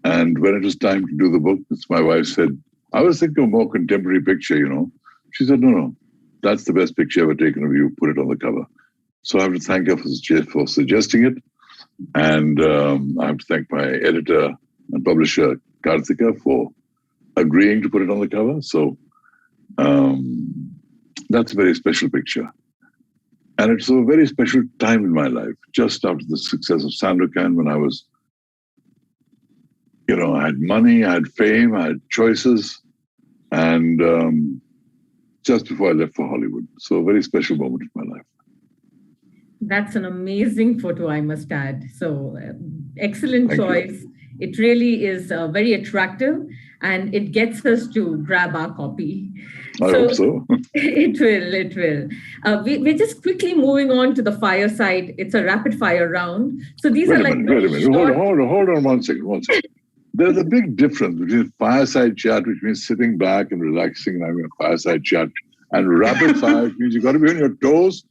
And when it was time to do the book, my wife said, I was thinking of a more contemporary picture, you know. She said, no, that's the best picture ever taken of you. Put it on the cover. So I have to thank her for suggesting it. And I have to thank my editor and publisher, Karnataka, for agreeing to put it on the cover. So that's a very special picture. And it's a very special time in my life, just after the success of Sandokan, when I was, you know, I had money, I had fame, I had choices, and just before I left for Hollywood. So a very special moment in my life.
That's an amazing photo, I must add. So excellent
Thank
choice.
you.
It really is very attractive, and it gets us to grab our copy.
I hope so.
It will. We're just quickly moving on to the fireside. It's a rapid fire round. So these
Wait
are
a
like
minute. Hold on 1 second. There's a big difference between fireside chat, which means sitting back and relaxing and having a fireside chat, and rapid fire, which means you've got to be on your toes,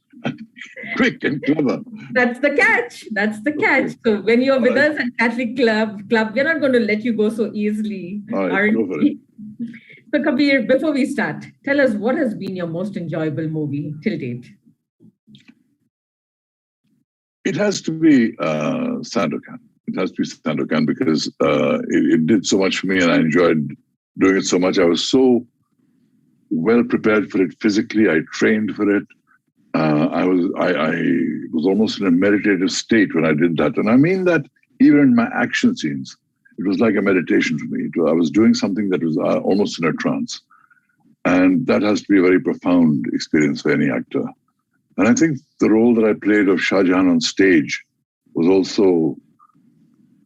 quick and clever.
That's the catch. Okay. So when you're with us at Catholic Club, we're not going to let you go so easily.
All right, go for it.
So Kabir, before we start, tell us what has been your most enjoyable movie till date?
It has to be Sandokan. It has to be Sandokan because it did so much for me, and I enjoyed doing it so much. I was so well prepared for it physically. I trained for it. I was almost in a meditative state when I did that. And I mean that even in my action scenes, it was like a meditation for me. I was doing something that was almost in a trance. And that has to be a very profound experience for any actor. And I think the role that I played of Shah Jahan on stage was also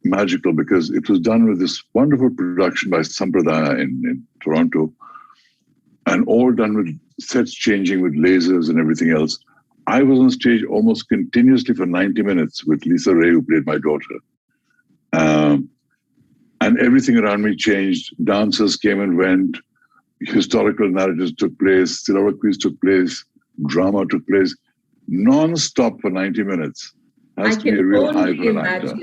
magical because it was done with this wonderful production by Sampradaya in Toronto, and all done with sets changing with lasers and everything else. I was on stage almost continuously for 90 minutes with Lisa Ray, who played my daughter. And everything around me changed. Dancers came and went. Historical narratives took place. Soliloquies took place. Drama took place. Non-stop for 90 minutes. Has to be a real high for an actor.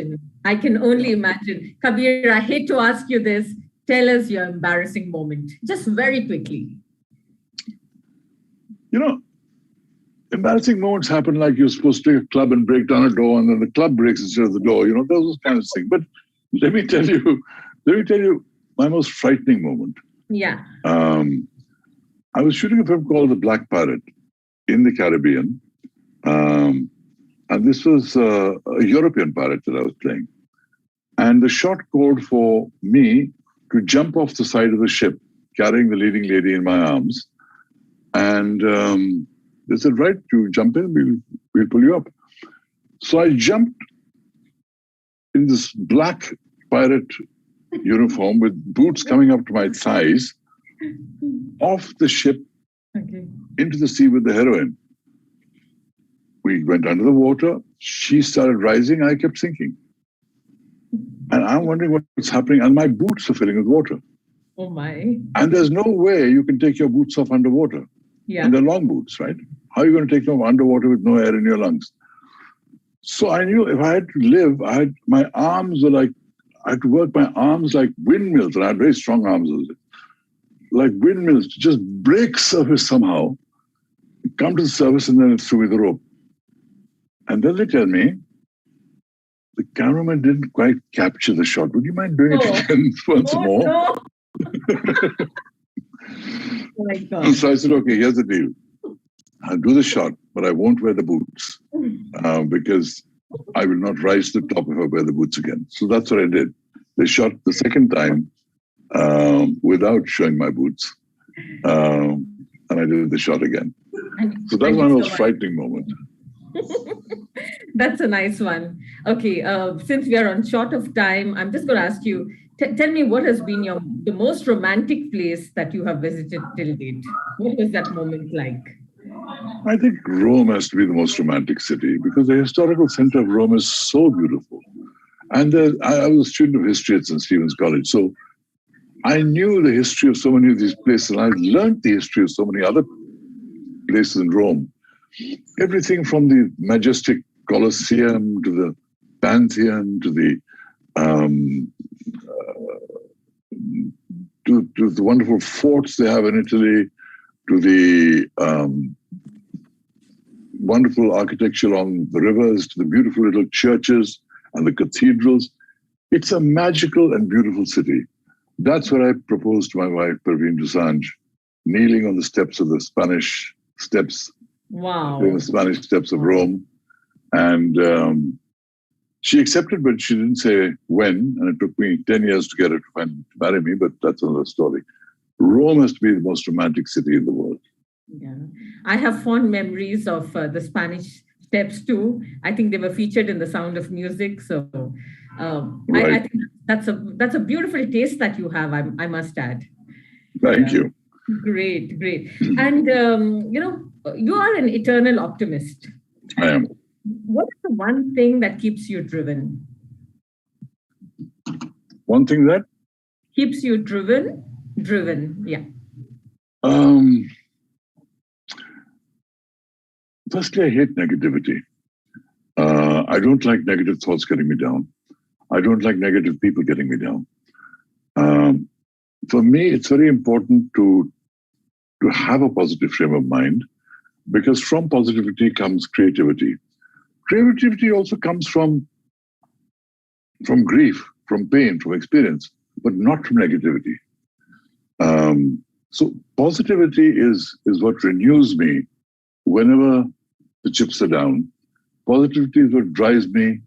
I can only imagine. Kabir, I hate to ask you this. Tell us your embarrassing moment, just very quickly.
You know, embarrassing moments happen like you're supposed to take a club and break down a door, and then the club breaks instead of the door. You know, those kinds of things. But let me tell you my most frightening moment.
Yeah.
I was shooting a film called The Black Parrot in the Caribbean. And this was a European pirate that I was playing. And the shot called for me to jump off the side of the ship, carrying the leading lady in my arms. And they said, right, you jump in, we'll pull you up. So I jumped in this black pirate uniform with boots coming up to my thighs, off the ship into the sea with the heroine. We went under the water. She started rising. I kept sinking. And I'm wondering what's happening. And my boots are filling with water.
Oh, my.
And there's no way you can take your boots off underwater.
Yeah.
And they're long boots, right? How are you going to take them underwater with no air in your lungs? So I knew if I had to live, my arms were like, I had to work my arms like windmills. And I had very strong arms. Like windmills to just break surface somehow, come to the surface, and then it threw me the rope. And then they tell me, the cameraman didn't quite capture the shot. Would you mind doing it again once more?
No. Oh my God.
So I said, okay, here's the deal. I'll do the shot, but I won't wear the boots because I will not rise to the top if I wear the boots again. So that's what I did. They shot the second time without showing my boots. And I did the shot again. So that's my most frightening moment.
That's a nice one. Okay, since we are on short of time, I'm just going to ask you, Tell me, what has been the most romantic place that you have visited till date? What was that moment like?
I think Rome has to be the most romantic city because the historical center of Rome is so beautiful. And I was a student of history at St. Stephen's College, so I knew the history of so many of these places, and I learned the history of so many other places in Rome. Everything from the majestic Colosseum to the Pantheon to the wonderful forts they have in Italy, to the wonderful architecture on the rivers, to the beautiful little churches and the cathedrals. It's a magical and beautiful city. That's what I proposed to my wife, Parveen Dosanjh, kneeling on the steps of the Spanish steps, the Spanish steps of Rome. And she accepted, but she didn't say when. And it took me 10 years to get her to marry me, but that's another story. Rome has to be the most romantic city in the world.
Yeah, I have fond memories of the Spanish steps too. I think they were featured in The Sound of Music. So
Right.
I think that's a beautiful taste that you have, I must add.
Thank you.
Great. And, you are an eternal optimist.
I am.
What is the one thing that keeps you driven?
One thing that?
Keeps you driven, yeah.
Firstly, I hate negativity. I don't like negative thoughts getting me down. I don't like negative people getting me down. For me, it's very important to have a positive frame of mind, because from positivity comes creativity. Creativity also comes from grief, from pain, from experience, but not from negativity. So positivity is what renews me whenever the chips are down. Positivity is what drives me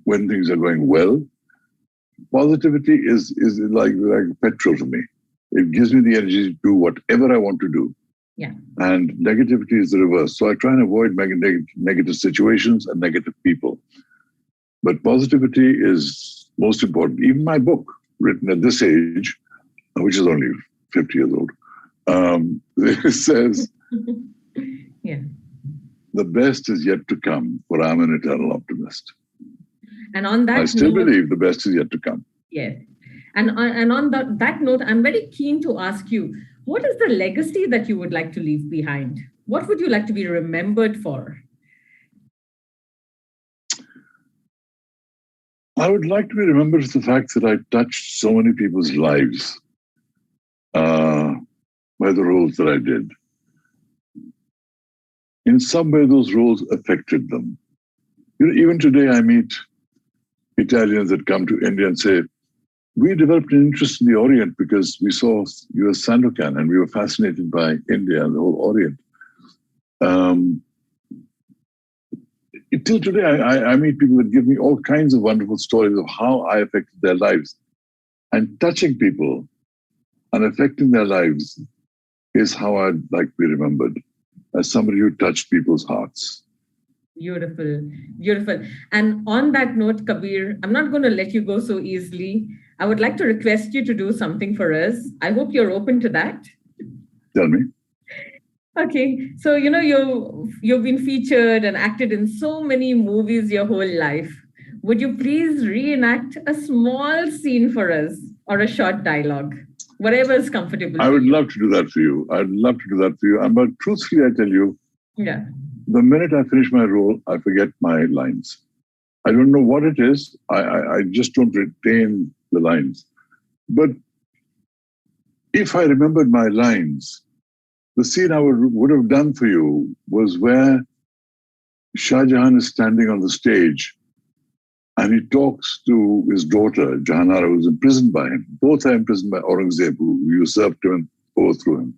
when things are going well. Positivity is like petrol for me. It gives me the energy to do whatever I want to do.
Yeah.
And negativity is the reverse. So I try and avoid negative situations and negative people. But positivity is most important. Even my book, written at this age, which is only 50 years old, it says, the best is yet to come, for I'm an eternal optimist.
And on that
I still believe the best is yet to come.
Yes. And on that note, I'm very keen to ask you, what is the legacy that you would like to leave behind? What would you like to be remembered for?
I would like to be remembered for the fact that I touched so many people's lives by the roles that I did. In some way, those roles affected them. Even today, I meet Italians that come to India and say, we developed an interest in the Orient because we saw US Sandokan and we were fascinated by India and the whole Orient. Till today, I meet people that give me all kinds of wonderful stories of how I affected their lives. And touching people and affecting their lives is how I'd like to be remembered, as somebody who touched people's hearts.
Beautiful. And on that note, Kabir, I'm not going to let you go so easily. I would like to request you to do something for us. I hope you're open to that.
Tell me.
Okay. So, you've been featured and acted in so many movies your whole life. Would you please reenact a small scene for us, or a short dialogue? Whatever is comfortable.
I would love to do that for you. But truthfully, I tell you, the minute I finish my role, I forget my lines. I don't know what it is. I just don't retain the lines. But if I remembered my lines, the scene I would have done for you was where Shah Jahan is standing on the stage and he talks to his daughter, Jahanara, who's imprisoned by him. Both are imprisoned by Aurangzeb, who usurped him and overthrew him.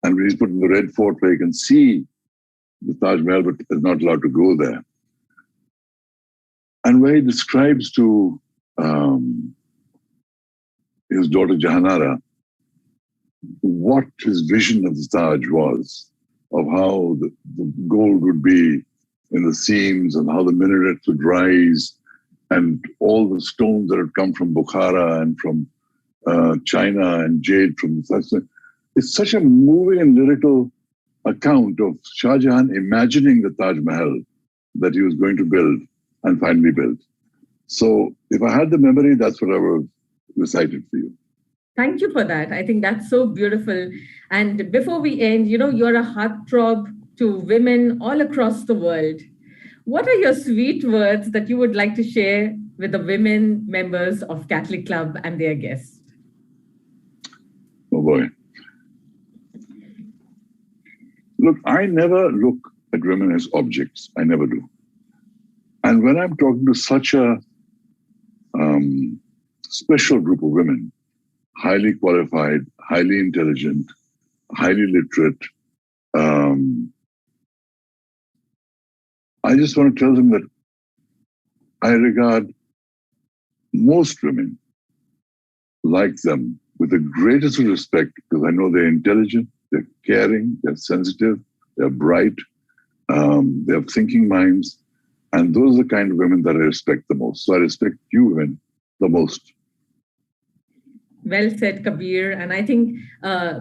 And he's put in the Red Fort where he can see the Taj Mahal, but is not allowed to go there. And where he describes to his daughter Jahanara what his vision of the Taj was, of how the gold would be in the seams and how the minarets would rise and all the stones that had come from Bukhara and from China and jade from the. It's such a moving and lyrical account of Shah Jahan imagining the Taj Mahal that he was going to build and finally built. So if I had the memory, that's what I would have recited for you.
Thank you for that. I think that's so beautiful. And before we end, you're a heartthrob to women all across the world. What are your sweet words that you would like to share with the women members of Catholic Club and their guests?
Oh boy. Look, I never look at women as objects. I never do. And when I'm talking to such a special group of women, highly qualified, highly intelligent, highly literate, I just want to tell them that I regard most women like them with the greatest respect, because I know they're intelligent, they're caring, they're sensitive, they're bright, they have thinking minds, and those are the kind of women that I respect the most. So I respect you women the most.
Well said, Kabir. And I think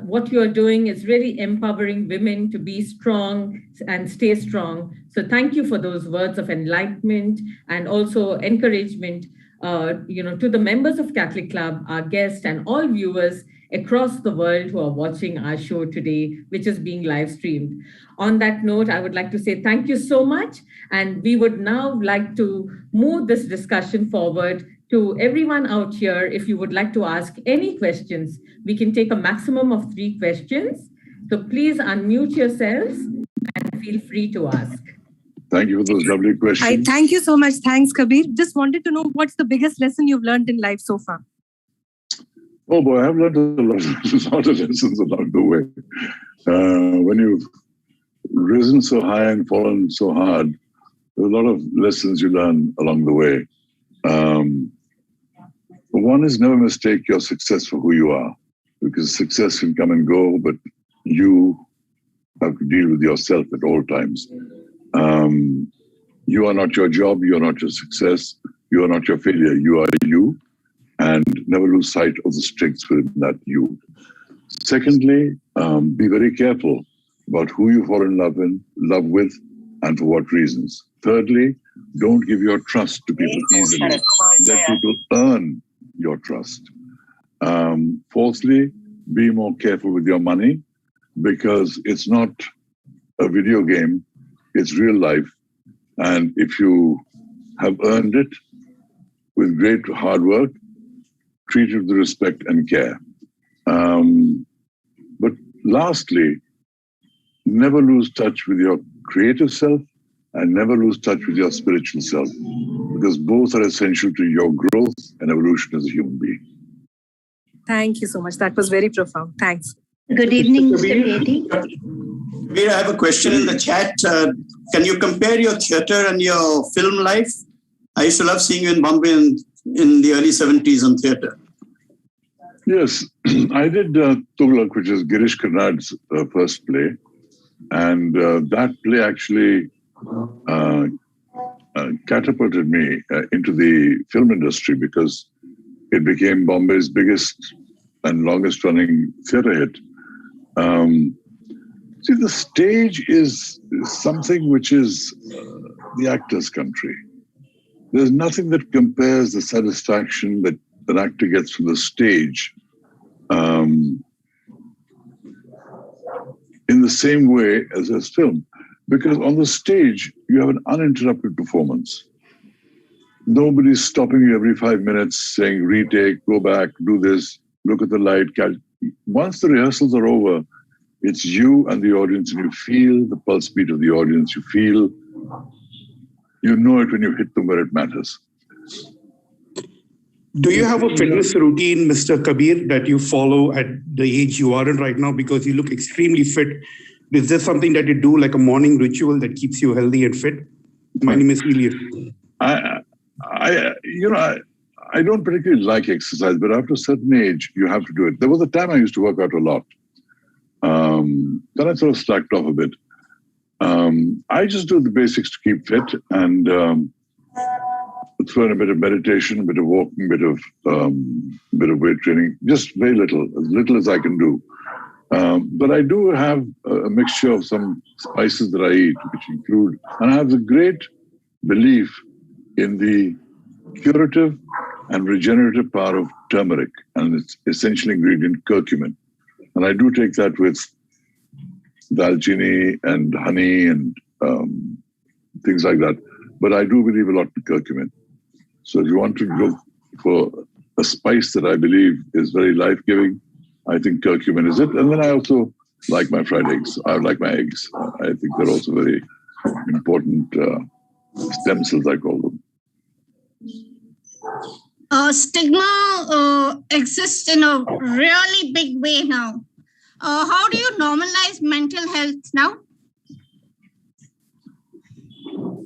what you're doing is really empowering women to be strong and stay strong. So thank you for those words of enlightenment and also encouragement, to the members of Catholic Club, our guests, and all viewers across the world who are watching our show today, which is being live streamed. On that note, I would like to say thank you so much. And we would now like to move this discussion forward to everyone out here. If you would like to ask any questions, we can take a maximum of 3 questions. So please unmute yourselves and feel free to ask.
Thank you for those lovely questions.
Thank you so much. Thanks, Kabir. Just wanted to know, what's the biggest lesson you've learned in life so far?
Oh boy, I've learned a lot of lessons along the way. When you've risen so high and fallen so hard, there's a lot of lessons you learn along the way. One is never mistake your success for who you are, because success can come and go, but you have to deal with yourself at all times. You are not your job, you are not your success, you are not your failure, you are you, and never lose sight of the strengths within that you. Secondly, be very careful about who you fall in love with, and for what reasons. Thirdly, don't give your trust to people easily. Let people earn your trust. Fourthly, be more careful with your money, because it's not a video game, it's real life. And if you have earned it with great hard work, treat it with respect and care. But lastly, never lose touch with your creative self and never lose touch with your spiritual self, because both are essential to your growth and evolution as a human being.
Thank you so much. That was very profound. Thanks.
Good evening, Mr. Bedi.
Kabir, I have a question in the chat. Can you compare your theatre and your film life? I used to love seeing you in Bombay in the early 70s on theatre.
Yes, I did Tughlaq, which is Girish Karnad's first play. And that play actually catapulted me into the film industry, because it became Bombay's biggest and longest running theatre hit. See, the stage is something which is the actor's country. There's nothing that compares the satisfaction that an actor gets from the stage in the same way as a film. Because on the stage, you have an uninterrupted performance. Nobody's stopping you every 5 minutes saying, retake, go back, do this, look at the light. Once the rehearsals are over, it's you and the audience, and you feel the pulse beat of the audience. You know it when you hit them where it matters.
Do you have a fitness routine, Mr. Kabir, that you follow at the age you are in right now? Because you look extremely fit. Is there something that you do, like a morning ritual that keeps you healthy and fit? My name is Elias.
I don't particularly like exercise, but after a certain age, you have to do it. There was a time I used to work out a lot. Then I sort of slacked off a bit. I just do the basics to keep fit. And throw in a bit of meditation, a bit of walking, bit of weight training, just very little, as little as I can do. But I do have a mixture of some spices that I eat, which include, and I have the great belief in the curative and regenerative power of turmeric and its essential ingredient, curcumin. And I do take that with dalchini and honey and things like that. But I do believe a lot in curcumin. So if you want to go for a spice that I believe is very life-giving, I think curcumin is it. And then I also like my fried eggs. I like my eggs. I think they're also very important stem cells, I call them.
Stigma exists in a really big way now. How do you normalize mental health now?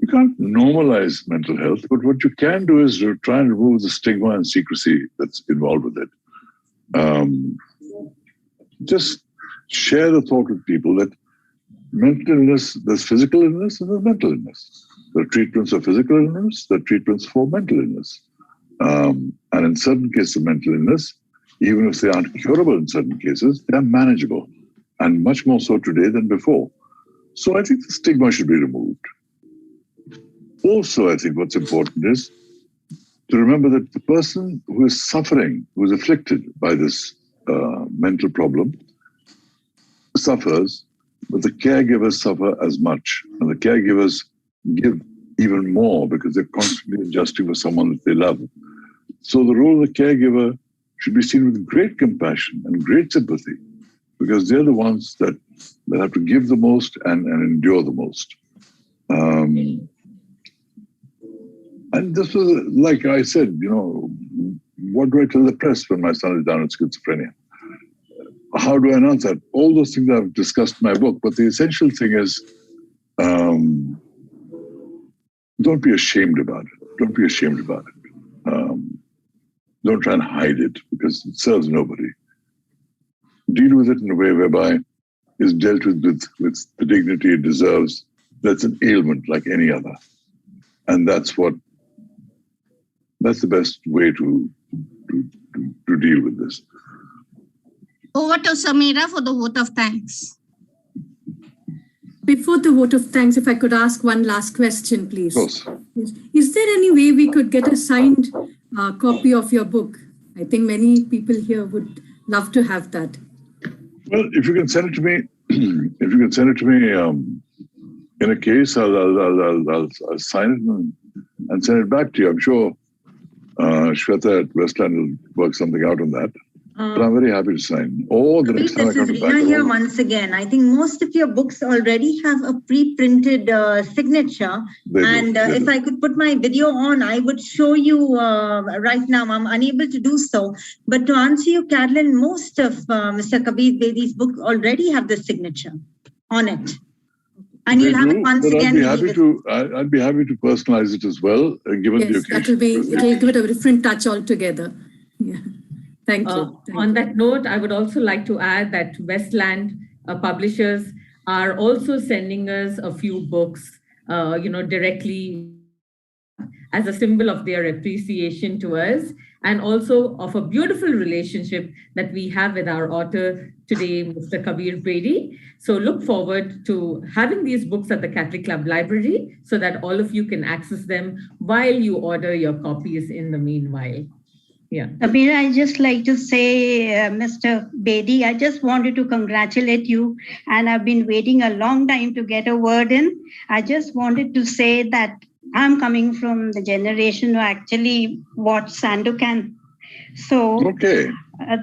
You can't normalize mental health, but what you can do is to try and remove the stigma and secrecy that's involved with it. Just share the thought with people that mental illness, there's physical illness and there's mental illness. There are treatments for physical illness, there are treatments for mental illness. And in certain cases of mental illness, even if they aren't curable in certain cases, they are manageable, and much more so today than before. So I think the stigma should be removed. Also, I think what's important is to remember that the person who is suffering, who is afflicted by this mental problem, suffers, but the caregivers suffer as much. And the caregivers give even more because they're constantly adjusting for someone that they love. So the role of the caregiver should be seen with great compassion and great sympathy, because they're the ones that have to give the most and endure the most. And this was, like I said, what do I tell the press when my son is down with schizophrenia? How do I announce that? All those things I've discussed in my book, but the essential thing is don't be ashamed about it. Don't be ashamed about it. Don't try and hide it because it serves nobody. Deal with it in a way whereby it's dealt with the dignity it deserves. That's an ailment like any other. And that's the best way to deal with this.
Over to Sameera for the vote of thanks.
Before the vote of thanks, if I could ask one last question, please.
Of course.
Is there any way we could get a signed copy of your book? I think many people here would love to have that.
Well, if you can send it to me, in a case, I'll sign it and send it back to you. I'm sure Shweta at Westland will work something out on that. But I'm very happy to sign. Or the next time I come
This is
back.
Reena here once again. I think most of your books already have a pre-printed signature. If I could put my video on, I would show you right now. I'm unable to do so. But to answer you, Carolyn, most of Mr. Kabir Bedi's book already have the signature on it. And you'll have it once again.
I'd be happy to personalize it as well, given the occasion.
It'll give it a different touch altogether. Yeah. Thank you.
On that note, I would also like to add that Westland publishers are also sending us a few books, directly as a symbol of their appreciation to us, and also of a beautiful relationship that we have with our author today, Mr. Kabir Bedi. So look forward to having these books at the Catholic Club Library so that all of you can access them while you order your copies in the meanwhile. Yeah.
Sameera, I just like to say, Mr. Bedi, I just wanted to congratulate you, and I've been waiting a long time to get a word in. I just wanted to say that I'm coming from the generation who actually watched Sandokan. So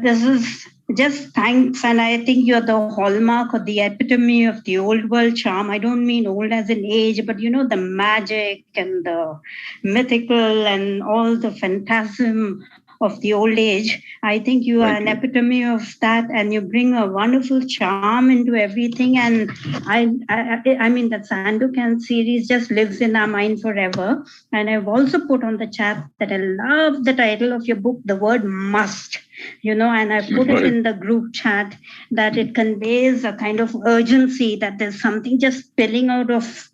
this is just thanks, and I think you're the hallmark or the epitome of the old world charm. I don't mean old as in age, but the magic and the mythical and all the phantasm of the old age. I think you are an epitome of that, and you bring a wonderful charm into everything. And I mean, that Sandokan series just lives in our mind forever. And I've also put on the chat that I love the title of your book, The Word Must. and I put it in the group chat that it conveys a kind of urgency that there's something just spilling out of,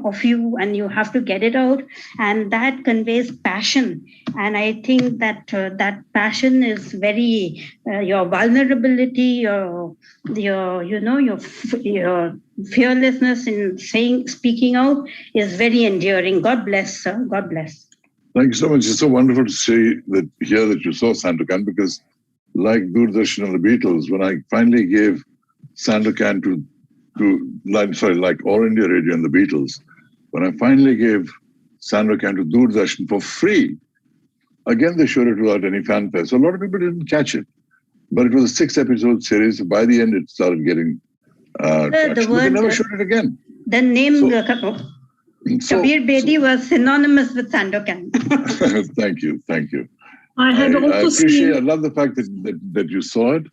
of you, and you have to get it out. And that conveys passion. And I think that that passion is very, your vulnerability, your fearlessness in speaking out is very enduring. God bless, sir. God bless.
Thank you so much. It's so wonderful to hear that you saw Sandokan, because like Doordarshan and the Beatles, when I finally gave Sandokan like All India Radio and the Beatles, when I finally gave Sandokan to Doordarshan for free, again they showed it without any fanfare. So a lot of people didn't catch it. But it was a 6-episode series. By the end, it started getting traction. But they never showed it again.
The name Kabir Bedi was synonymous with Sandokan.
Thank you.
I
love the fact that you saw it,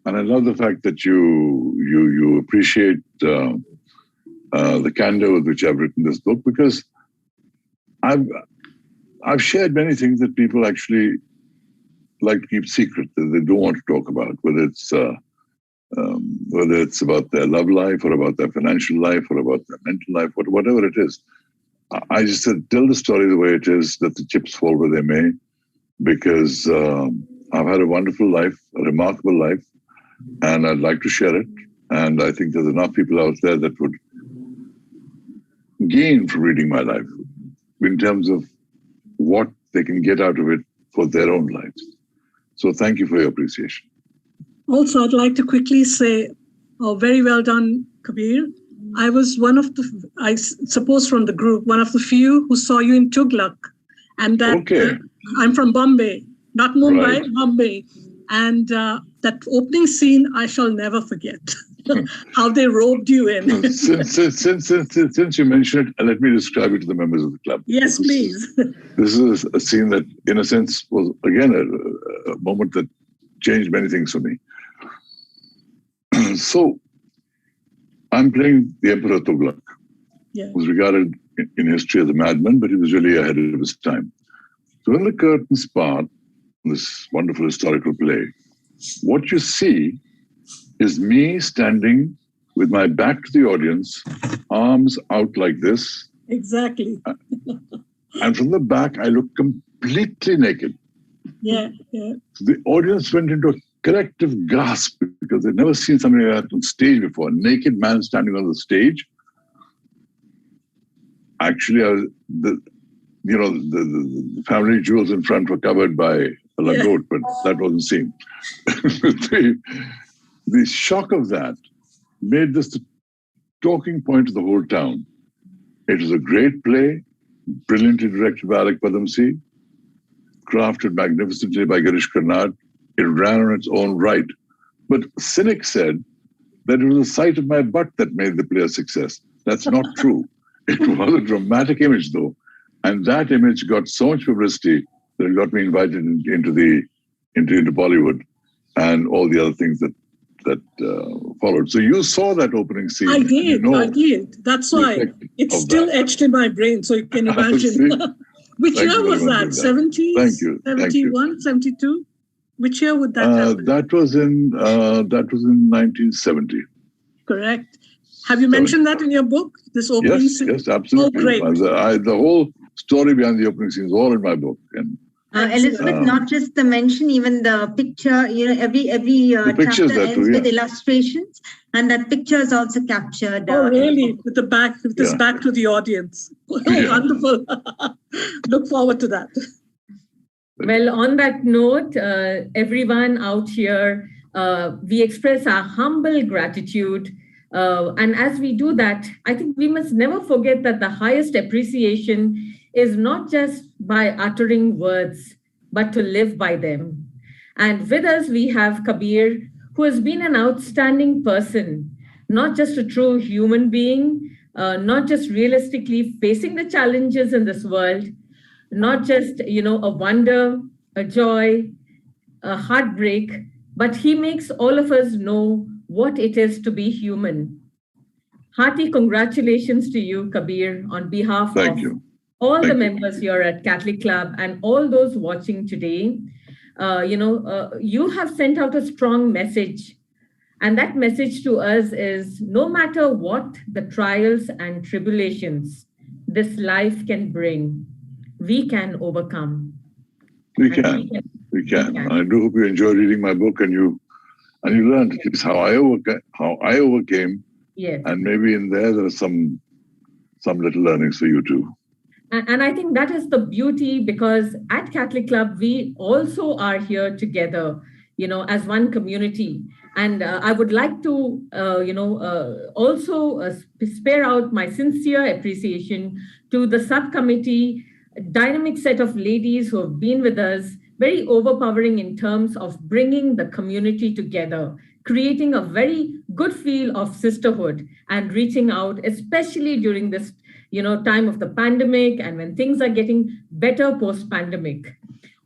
and I love the fact that you appreciate the candor with which I've written this book, because I've shared many things that people actually like to keep secret, that they don't want to talk about, whether it's about their love life or about their financial life or about their mental life, whatever it is. I just said, tell the story the way it is, that the chips fall where they may, because I've had a wonderful life, a remarkable life, and I'd like to share it. And I think there's enough people out there that would gain from reading my life in terms of what they can get out of it for their own lives. So thank you for your appreciation.
Also, I'd like to quickly say, very well done, Kabir. I was one of the, I suppose from the group, one of the few who saw you in Tughlaq. And that I'm from Bombay, not Mumbai, right. Bombay. And that opening scene, I shall never forget. How they roped you in.
Since you mentioned it, let me describe it to the members of the club.
Yes, please.
This is a scene that, in a sense, was, again, a moment that changed many things for me. So, I'm playing the Emperor Tughlaq.
Yeah.
He was regarded in history as a madman, but he was really ahead of his time. So when the curtains part, this wonderful historical play, what you see is me standing with my back to the audience, arms out like this.
Exactly.
And from the back, I look completely naked.
Yeah.
The audience went into a collective gasp because they'd never seen something like that on stage before. A naked man standing on the stage. Actually, the family jewels in front were covered by a lagote, but that wasn't seen. The shock of that made this the talking point of the whole town. It was a great play, brilliantly directed by Alec Padamsee, crafted magnificently by Girish Karnad. It ran on its own right. But cynics said that it was the sight of my butt that made the play a success. That's not true. It was a dramatic image, though. And that image got so much publicity that it got me invited into Bollywood and all the other things that followed. So you saw that opening scene.
I did. That's why it's still etched in my brain, so you can imagine. Which year was that? 70s?
Thank you.
71, 72? Which year would that happen?
That was in 1970.
Correct. Have you mentioned that in your book? This opening scene?
Yes, absolutely.
Oh, great.
The whole story behind the opening scene is all in my book. And
Elizabeth, not just the mention, even the picture, every chapter ends with illustrations, and that picture is also captured.
Oh, really? With the back, with this back to the audience. Wonderful. Look forward to that.
Well, on that note, everyone out here, we express our humble gratitude. And as we do that, I think we must never forget that the highest appreciation is not just by uttering words, but to live by them. And with us, we have Kabir, who has been an outstanding person, not just a true human being, not just realistically facing the challenges in this world, not just, a wonder, a joy, a heartbreak, but he makes all of us know what it is to be human. Hearty congratulations to you, Kabir, on behalf of all the members here at Catholic Club and all those watching today. you have sent out a strong message. And that message to us is no matter what the trials and tribulations this life can bring, we can overcome.
We can. I do hope you enjoy reading my book and you learned at least how I overcame.
Yes.
And maybe in there are some little learnings for you too.
And I think that is the beauty, because at Catholic Club, we also are here together, as one community. And I would like to, also spare out my sincere appreciation to the subcommittee, dynamic set of ladies who have been with us, very overpowering in terms of bringing the community together, creating a very good feel of sisterhood and reaching out, especially during this time of the pandemic and when things are getting better post-pandemic.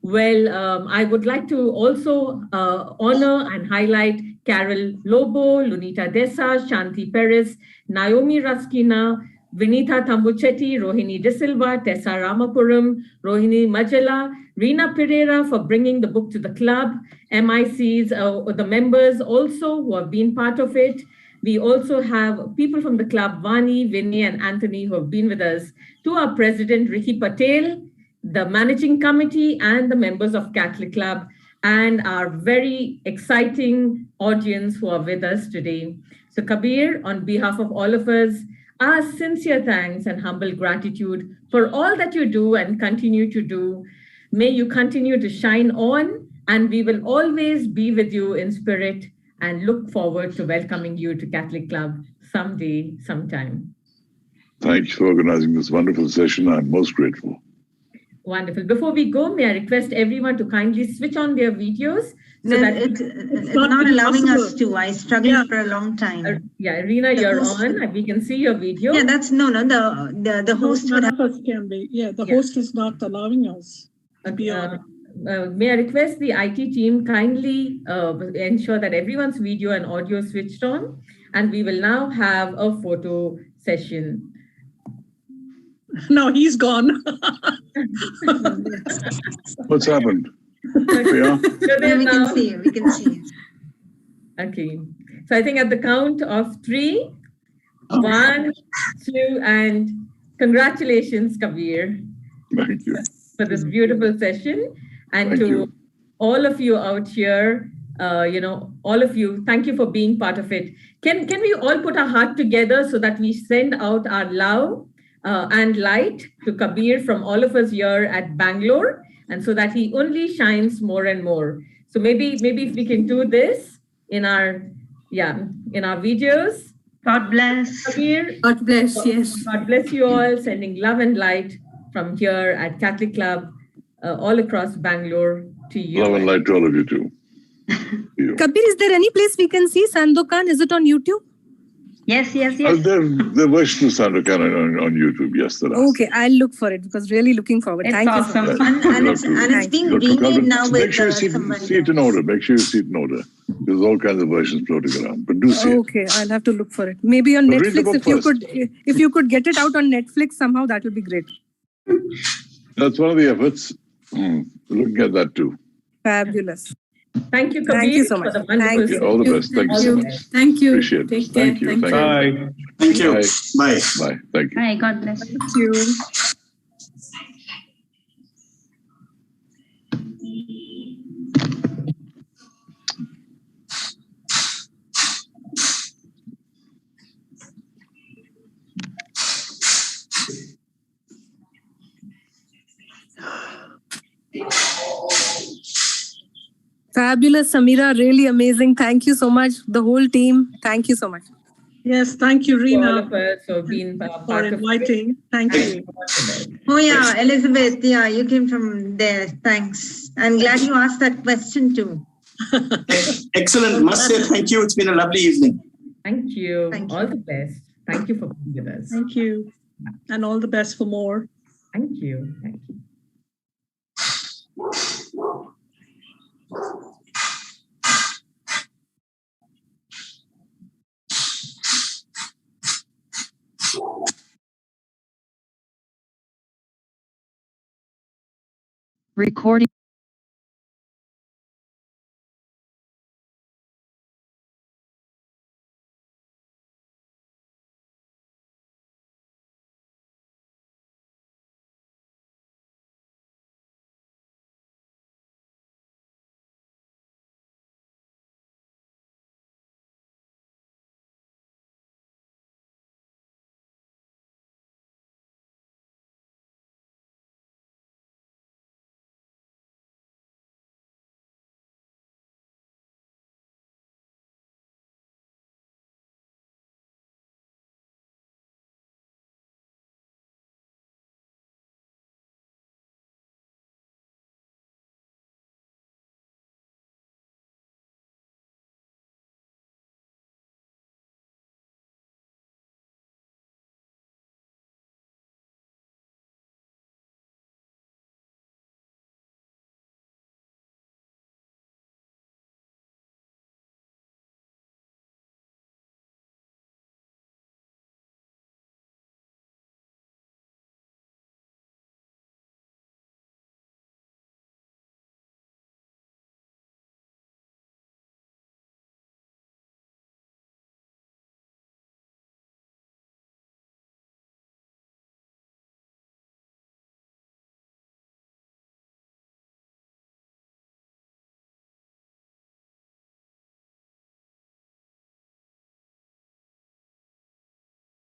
Well, I would like to also honor and highlight Carol Lobo, Lunita Desa, Shanti Perez, Naomi Raskina, Vinita Tambuchetti, Rohini De Silva, Tessa Ramapuram, Rohini Majela, Reena Pereira for bringing the book to the club, MICs, the members also who have been part of it. We also have people from the club, Vani, Vinay, and Anthony, who have been with us, to our president, Ricky Patel, the managing committee, and the members of Catholic Club, and our very exciting audience who are with us today. So Kabir, on behalf of all of us, our sincere thanks and humble gratitude for all that you do and continue to do. May you continue to shine on, and we will always be with you in spirit and look forward to welcoming you to Catholic Club someday, sometime.
Thanks for organizing this wonderful session. I'm most grateful.
Wonderful. Before we go, may I request everyone to kindly switch on their videos?
It's not allowing us to. I struggled for a long time.
Reena, you're on. We can see your video.
Yeah, that's the host would have.
The host is not allowing us to be on.
May I request the IT team kindly ensure that everyone's video and audio is switched on, and we will now have a photo session.
No, he's gone.
What's happened?
We can see it. We can see it.
Okay. So I think at the count of 3, 1, 2, and congratulations, Kabir.
Thank you.
For this beautiful session. And to all of you out here, all of you, thank you for being part of it. Can we all put our heart together so that we send out our love and light to Kabir from all of us here at Bangalore, and so that he only shines more and more. So maybe if we can do this in our videos.
God bless.
Kabir,
God bless, yes.
God bless you all, sending love and light from here at Catholic Club all across Bangalore to you.
Love and light to all of you too.
Kabir, is there any place we can see Sandokan? Is it on YouTube?
Yes.
There are versions of Sandokan on YouTube. Yes, there are.
Okay, I'll look for it because really looking forward. Thank you so much.
And it's being remade now with
make sure you see it in order. Make sure you see it in order. There's all kinds of versions floating around, but do see it.
Okay, I'll have to look for it. Maybe on Netflix, if you could get it out on Netflix somehow, that would be great.
That's one of the efforts. Looking at that too.
Fabulous.
Thank you, Kabir.
Thank you so much.
Thank you. All the best. Thank you so much.
Thank you.
Appreciate it.
Take care.
Thank you.
Bye.
Thank you. Bye.
Bye. Thank you.
Bye. God bless.
Thank you. Fabulous, Sameera. Really amazing. Thank you so much. The whole team. Thank you so much.
Yes, thank you, Reena,
all of us for being
for inviting. Thank you.
Oh yeah, Elizabeth. Yeah, you came from there. Thanks. I'm glad you asked that question too.
Excellent. Must say thank you. It's been a lovely evening.
Thank you.
Thank you.
All the best. Thank you for being with us.
Thank you. And all the best for more.
Thank you. Thank you.
Recording.